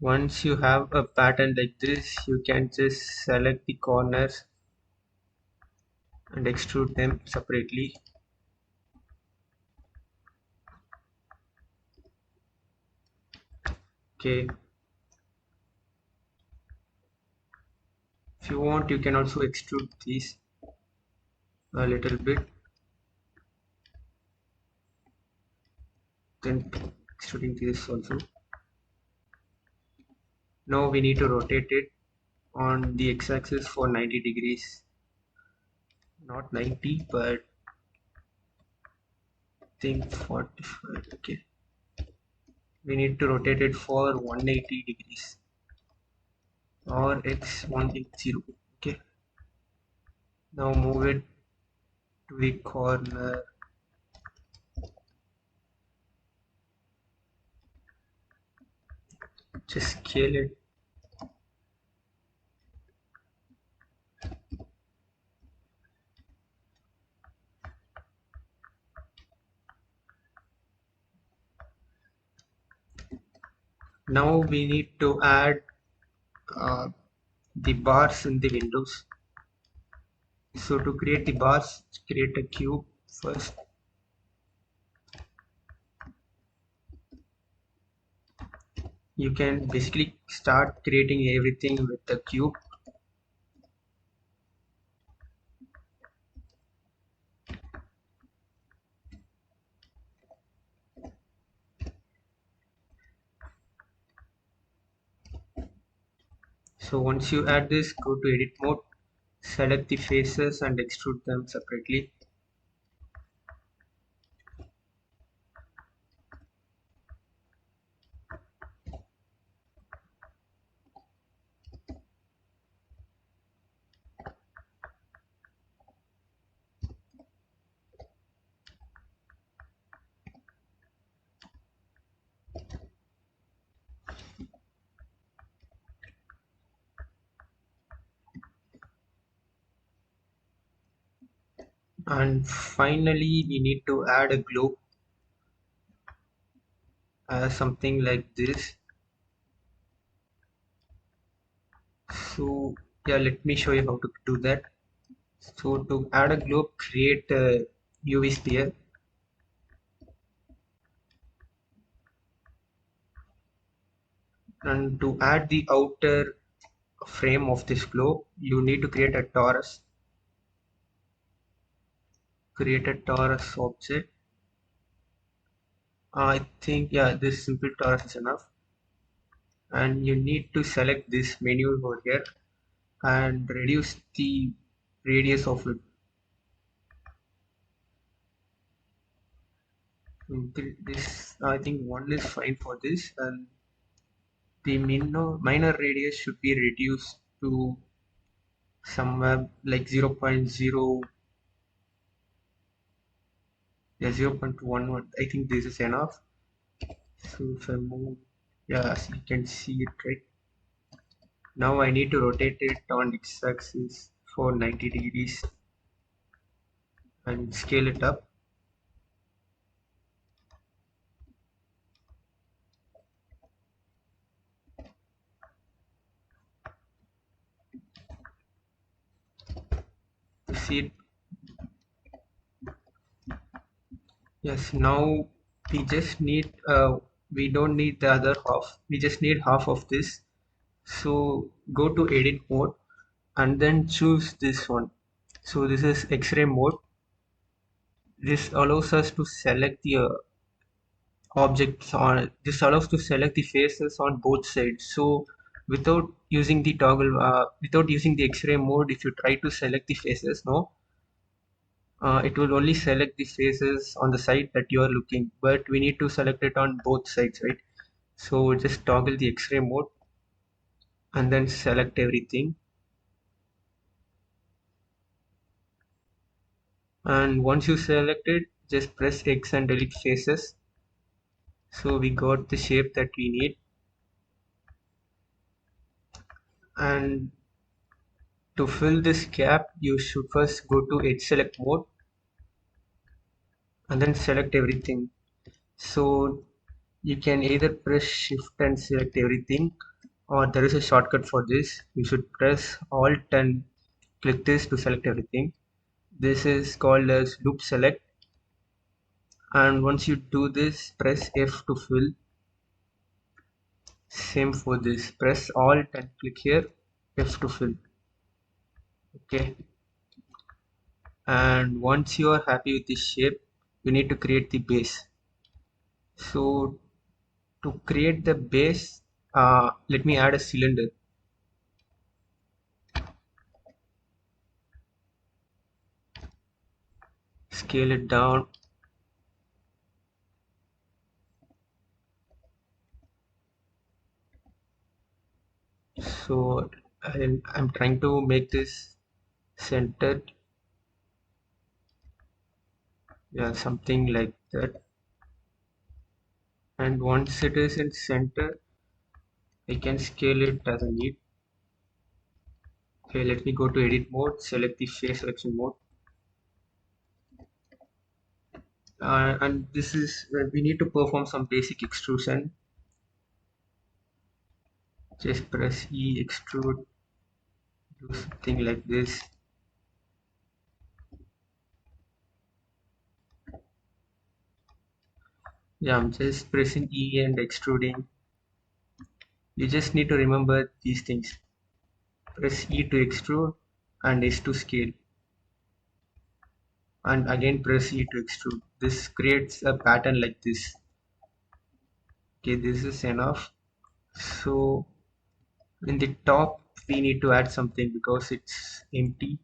Once you have a pattern like this, you can just select the corners and extrude them separately. Okay, if you want, you can also extrude these a little bit, then extruding this also. Now we need to rotate it on the x-axis for 90 degrees. Not 90, but I think 45. Okay, we need to rotate it for 180 degrees or x 180. Okay, Now move it to the corner. Just scale it. Now we need to add uh, the bars in the windows. So to create the bars, create a cube first. You can basically start creating everything with the cube. So once you add this, go to edit mode, select the faces and extrude them separately. And finally, we need to add a globe, something like this. So yeah, let me show you how to do that. So to add a globe, create a UV sphere, and to add the outer frame of this globe, you need to create a torus. Create a torus object. I think, yeah, this simple torus is enough. And you need to select this menu over here and reduce the radius of it. This, I think, one is fine for this, and the minor radius should be reduced to somewhere like 0.0, yeah, 0.11. I think this is enough. So if I move, yeah, as you can see it, right? Now I need to rotate it on x-axis for 90 degrees and scale it up. To see it, yes, now we just need, we don't need the other half. We just need half of this. So go to edit mode and then choose this one. So this is X-ray mode. This allows us to select the objects on, this allows to select the faces on both sides. So without using the toggle, without using the X-ray mode, if you try to select the faces, no, it will only select the faces on the side that you are looking, but we need to select it on both sides, right? So just toggle the X-ray mode and then select everything. And once you select it, just press X and delete faces. So we got the shape that we need. And to fill this gap, you should first go to edge select mode and then select everything. So you can either press shift and select everything, or there is a shortcut for this. You should press alt and click this to select everything. This is called as loop select, and once you do this, press F to fill. Same for this, press alt and click here, F to fill. Okay, and once you are happy with this shape, you need to create the base. So to create the base, let me add a cylinder. Scale it down. So I'm trying to make this centered. Yeah, something like that. And once it is in center, I can scale it as I need. Okay, let me go to edit mode, select the face selection mode. And this is where we need to perform some basic extrusion. Just press E, extrude, do something like this. Yeah, I'm just pressing E and extruding. You just need to remember these things. Press E to extrude and S to scale. And again press E to extrude. This creates a pattern like this. Okay, this is enough. So in the top, we need to add something because it's empty.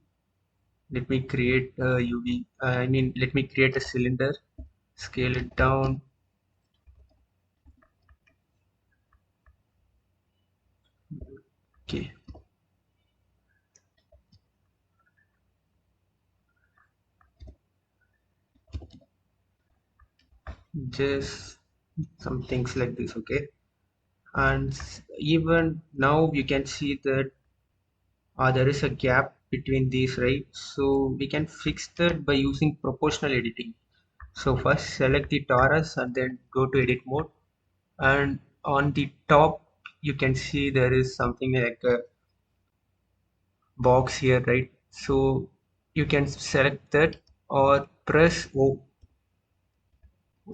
Let me create a UV. Let me create a cylinder. Scale it down. Okay, just some things like this. Okay, and even now you can see that there is a gap between these, right? So we can fix that by using proportional editing. So first select the torus and then go to edit mode, and on the top you can see there is something like a box here, right? So you can select that or press O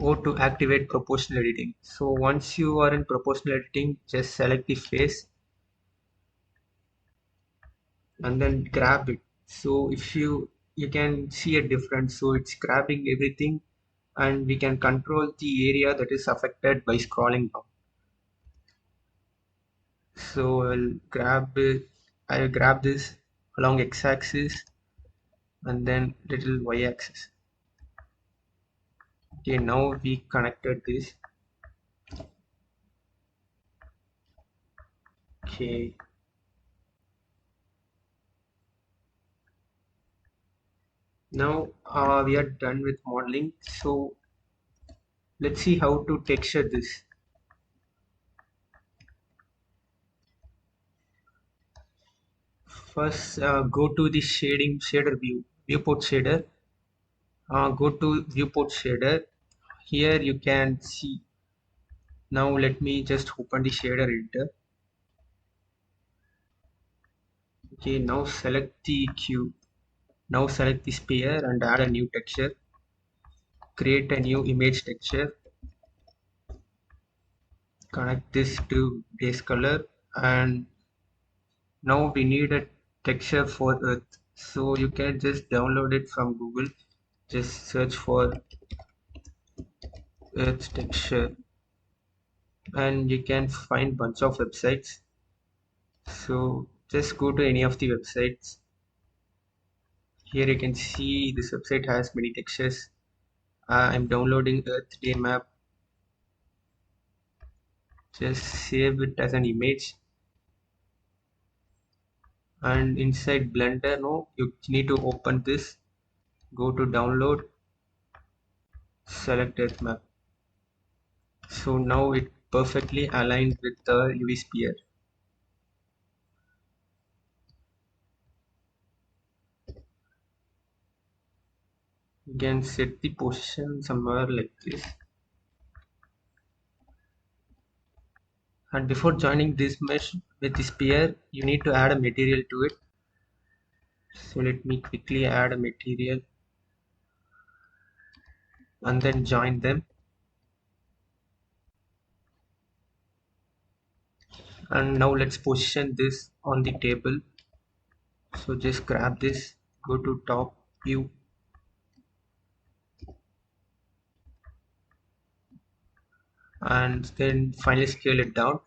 to activate proportional editing. So once you are in proportional editing, just select the face and then grab it. So if you can see a difference, so it's grabbing everything, and we can control the area that is affected by scrolling down. So I'll grab this along x-axis and then little y-axis. Okay, now we connected this. Okay, now we are done with modeling. So let's see how to texture this. First, go to the shader viewport shader. Go to viewport shader. Here you can see. Now let me just open the shader editor. Okay, now select the cube. Now select the sphere and add a new texture. Create a new image texture. Connect this to base color, and now we need a texture for Earth. So you can just download it from Google. Just search for Earth texture, and you can find bunch of websites. So just go to any of the websites. Here you can see this website has many textures. I'm downloading Earth day map. Just save it as an image, and inside Blender, no, you need to open this. Go to download, select Earth map. So now it perfectly aligned with the UV sphere. You can set the position somewhere like this. And before joining this mesh with the sphere, you need to add a material to it. So let me quickly add a material and then join them. And now let's position this on the table. So just grab this, go to top view, and then finally scale it down.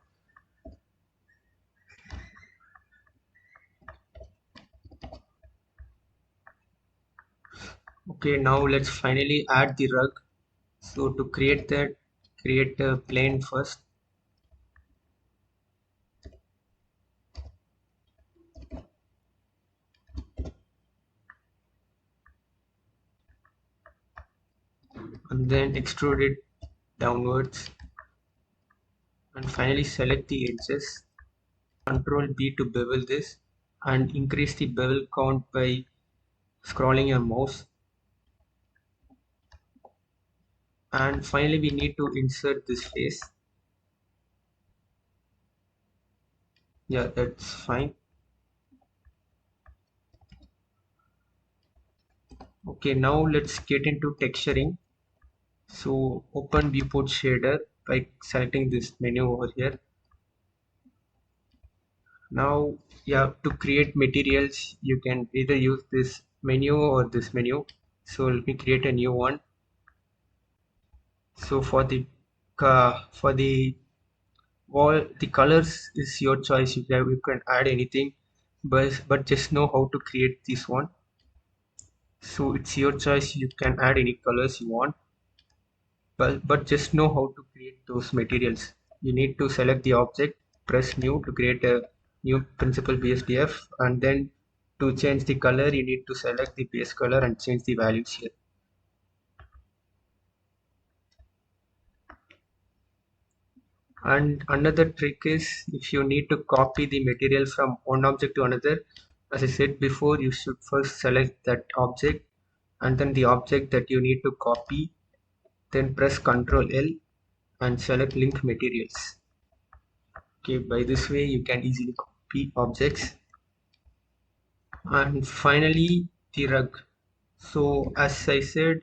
Okay, now let's finally add the rug. So to create that, create a plane first. and then extrude it downwards, and finally select the edges. Control B to bevel this, and increase the bevel count by scrolling your mouse. And finally we need to insert this face. Yeah, that's fine. Okay, now let's get into texturing. So open viewport shader by selecting this menu over here. Now, yeah, to create materials, you can either use this menu or this menu. So let me create a new one. So for the wall, the colors is your choice. You can add anything, but just know how to create this one. So it's your choice. You can add any colors you want, but just know how to create those materials. You need to select the object, press new to create a new principal BSDF, and then to change the color, you need to select the base color and change the values here. And another trick is if you need to copy the material from one object to another, as I said before, you should first select that object and then the object that you need to copy, then press Ctrl L and select link materials. Okay, by this way you can easily copy objects. And finally the rug. So as I said,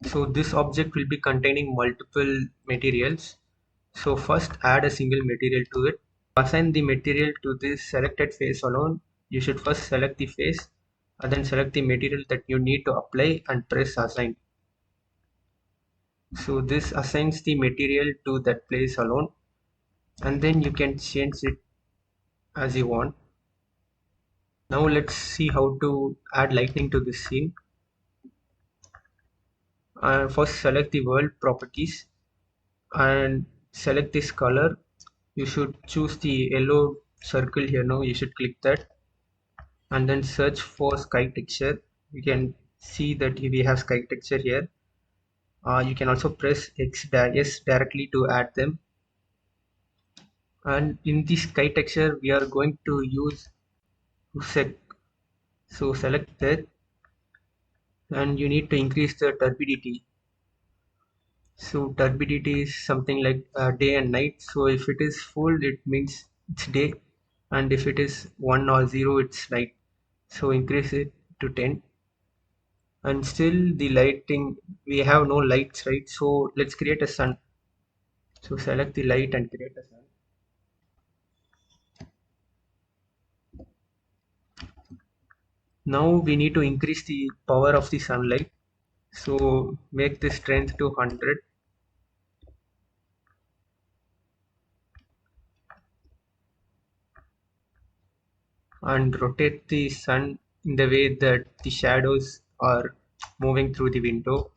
so this object will be containing multiple materials. So first add a single material to it. Assign the material to this selected face alone. You should first select the face and then select the material that you need to apply and press assign. So this assigns the material to that place alone, and then you can change it as you want. Now let's see how to add lightning to this scene. First select the world properties and select this color. You should choose the yellow circle here. Now you should click that and then search for sky texture. You can see that we have sky texture here. You can also press S directly to add them. And in the sky texture we are going to use set. So select that, and you need to increase the turbidity. So turbidity is something like day and night. So if it is full, it means it's day, and if it is 1 or 0, it's night. So increase it to 10. And still the lighting, we have no lights, right? So let's create a sun. So select the light and create a sun. Now we need to increase the power of the sunlight. So make the strength to 100. And rotate the sun in the way that the shadows are moving through the window.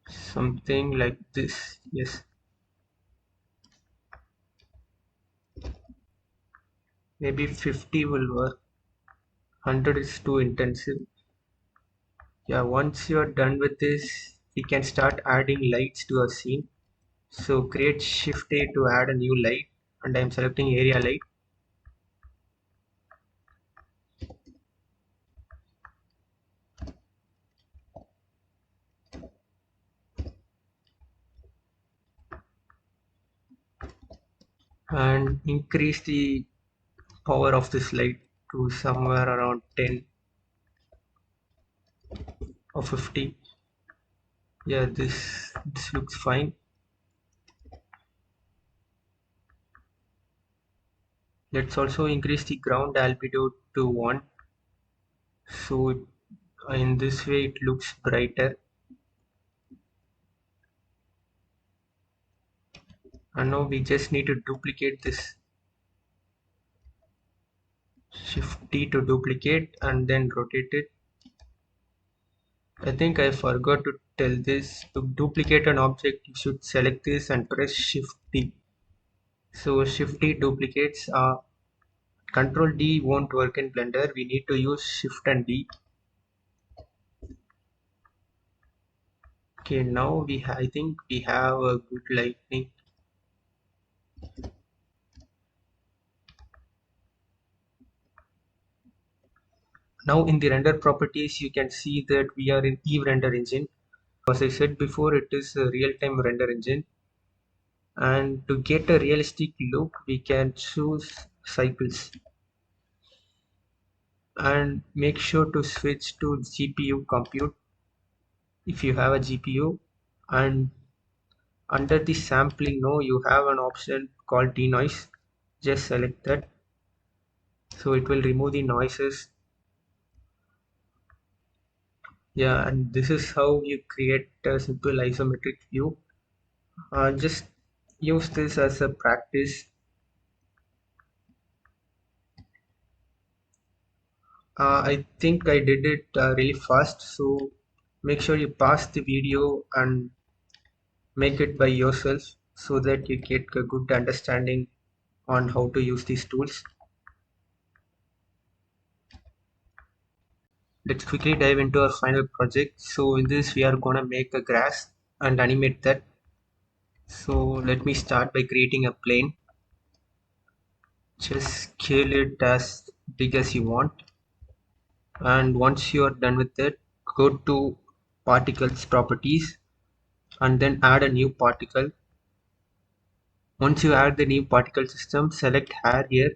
Something like this. Yes, maybe 50 will work. 100 is too intensive. Yeah, once you're done with this, we can start adding lights to our scene. So create Shift A to add a new light, and I'm selecting area light. And increase the power of this light to somewhere around 10 or 50. Yeah, this looks fine. Let's also increase the ground albedo to 1, so in this way it looks brighter. And now we just need to duplicate this. Shift T to duplicate and then rotate it. I think I forgot to tell this. To duplicate an object, you should select this and press Shift D. So Shift D duplicates. Control D won't work in Blender. We need to use Shift and D. Okay, now I think we have a good lightning. Now in the render properties, you can see that we are in Eve render engine. As I said before, it is a real-time render engine. And to get a realistic look, we can choose cycles. And make sure to switch to GPU compute if you have a GPU. And under the sampling now, you have an option called denoise. Just select that. So it will remove the noises. Yeah, and this is how you create a simple isometric view. Just use this as a practice. I think I did it really fast, so make sure you pause the video and make it by yourself so that you get a good understanding on how to use these tools. Let's quickly dive into our final project. So in this we are gonna make a grass and animate that. So let me start by creating a plane. Just scale it as big as you want. And once you are done with it, go to particles properties and then add a new particle. Once you add the new particle system, select hair here,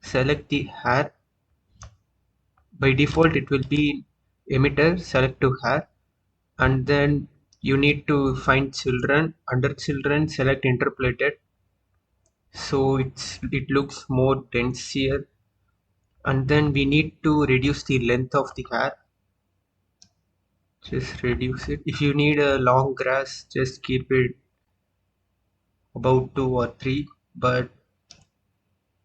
select the hair. By default it will be emitter, select to hair, and then you need to find children. Under children, select interpolated, so it looks more dense here. And then we need to reduce the length of the hair. Just reduce it. If you need a long grass, just keep it about 2 or 3, but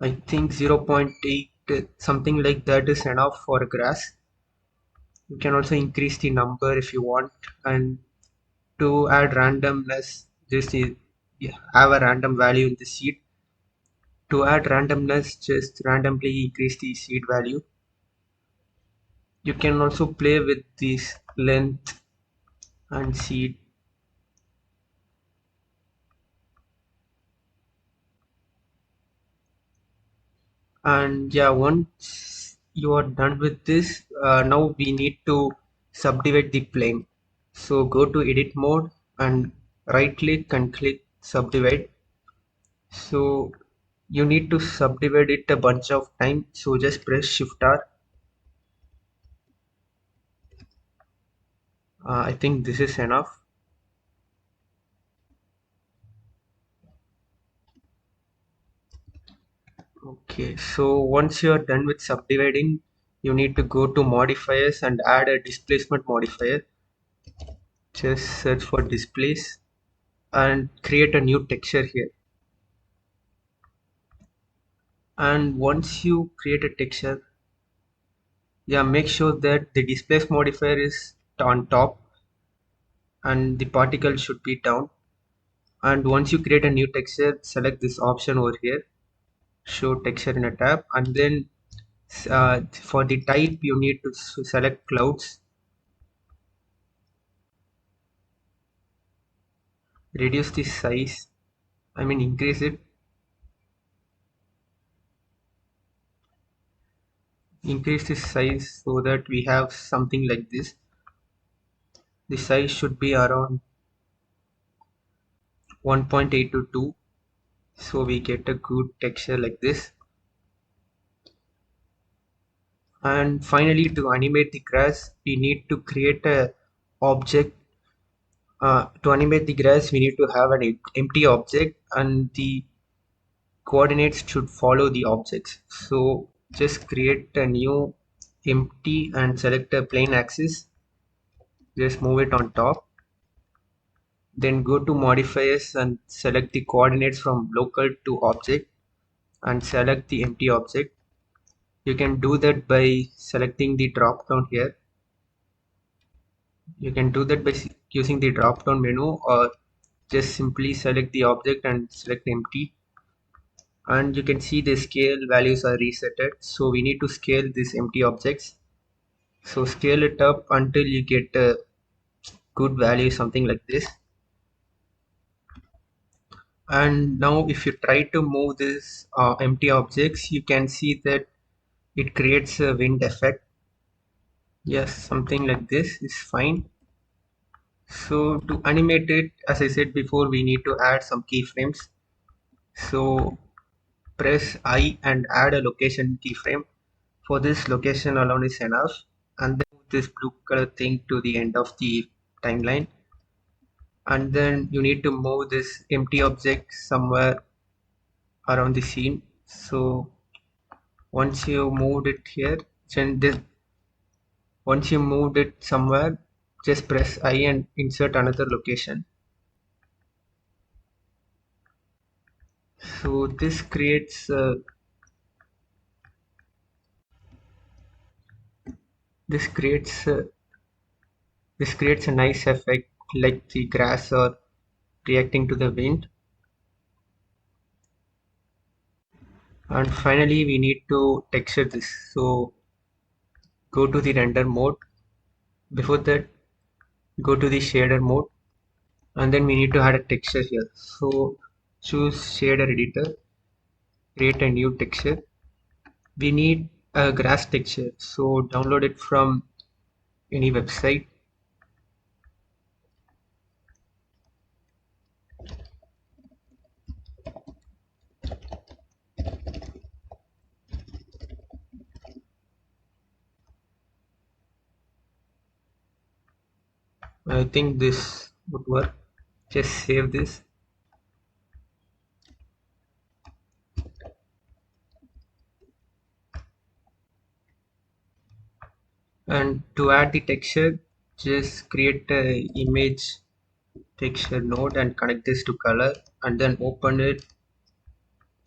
I think 0.8 something like that is enough for grass. You can also increase the number if you want. And to add randomness, just have a random value in the seed. To add randomness, just randomly increase the seed value. You can also play with this length and seed. And yeah, once you are done with this, now we need to subdivide the plane. So go to edit mode and right click and click subdivide. So you need to subdivide it a bunch of times, so just press Shift R. I think this is enough. Okay, so once you are done with subdividing, you need to go to modifiers and add a displacement modifier. Just search for displace and create a new texture here. And once you create a texture, yeah, make sure that the displace modifier is on top and the particle should be down. And once you create a new texture, select this option over here, show texture in a tab, and then for the type you need to select clouds, reduce the size, increase it, increase the size so that we have something like this. The size should be around 1.8 to 2, so we get a good texture like this. And finally, to animate the grass, we need to create a object. To animate the grass, we need to have an empty object and the coordinates should follow the objects. So just create a new empty and select a plane axis. Just move it on top. Then go to modifiers and select the coordinates from local to object and select the empty object. You can do that by selecting the drop down here. You can do that by using the drop down menu, or just simply select the object and select empty, and you can see the scale values are resetted. So we need to scale these empty objects. So scale it up until you get a good value, something like this. And now if you try to move this empty objects, you can see that it creates a wind effect. Yes, something like this is fine. So to animate it, as I said before, we need to add some keyframes. So press I and add a location keyframe. For this, location alone is enough. And then move this blue color thing to the end of the timeline. And then you need to move this empty object somewhere around the scene. So once you moved it here, then this, once you moved it somewhere, just press I and insert another location. So this creates this creates a nice effect, like the grass or reacting to the wind. And finally we need to texture this. So go to the render mode. Before that, go to the shader mode, and then we need to add a texture here. So choose shader editor, create a new texture. We need a grass texture, so download it from any website. I think this would work. Just save this. And to add the texture, just create a image texture node and connect this to color, and then open it,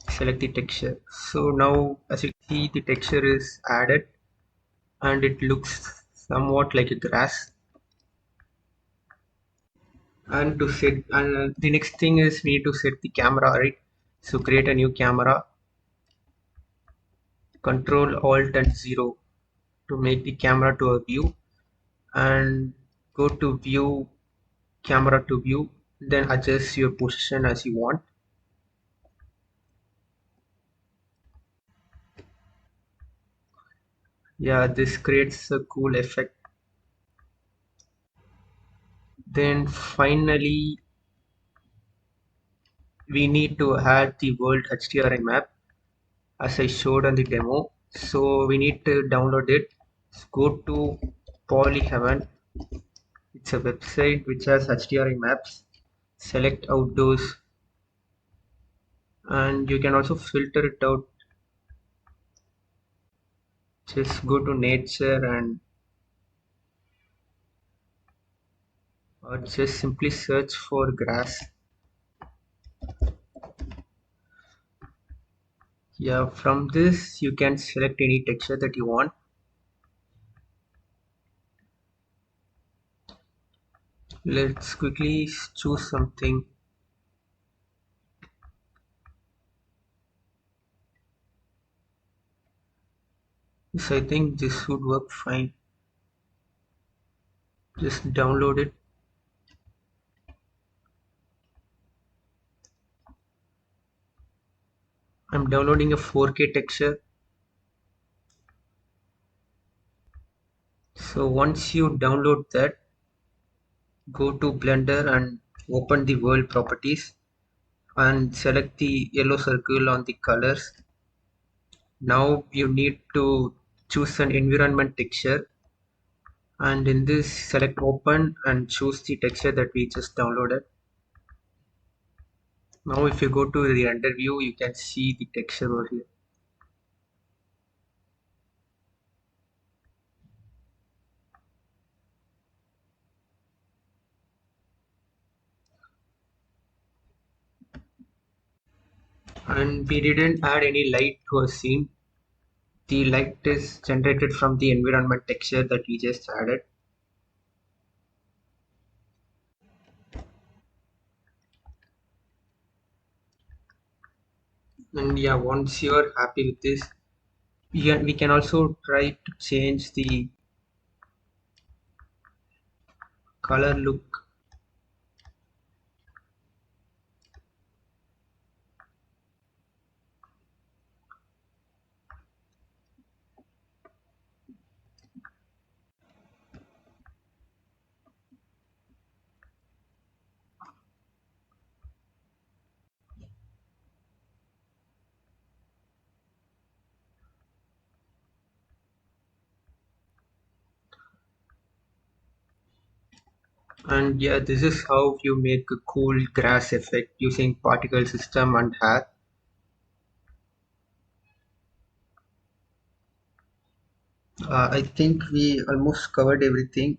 select the texture. So now as you see, the texture is added and it looks somewhat like a grass. And to set, the next thing is we need to set the camera, right? So create a new camera, control alt and 0 to make the camera to a view, and go to view, camera to view, then adjust your position as you want. Yeah, this creates a cool effect. Then finally we need to add the world HDRI map as I showed on the demo. So we need to download it. Go to Polyheaven. It's a website which has HDRI maps. Select outdoors, and you can also filter it out. Just go to nature, and or just simply search for grass. Yeah, from this you can select any texture that you want. Let's quickly choose something. Yes, I think this would work fine. Just download it. I'm downloading a 4K texture. So once you download that, go to Blender and open the world properties and select the yellow circle on the colors. Now you need to choose an environment texture, and in this select open and choose the texture that we just downloaded. Now if you go to the render view, you can see the texture over here. And we didn't add any light to a scene. The light is generated from the environment texture that we just added. And yeah, once you're happy with this, we can also try to change the color look. And yeah, this is how you make a cool grass effect using particle system and hair. I think we almost covered everything.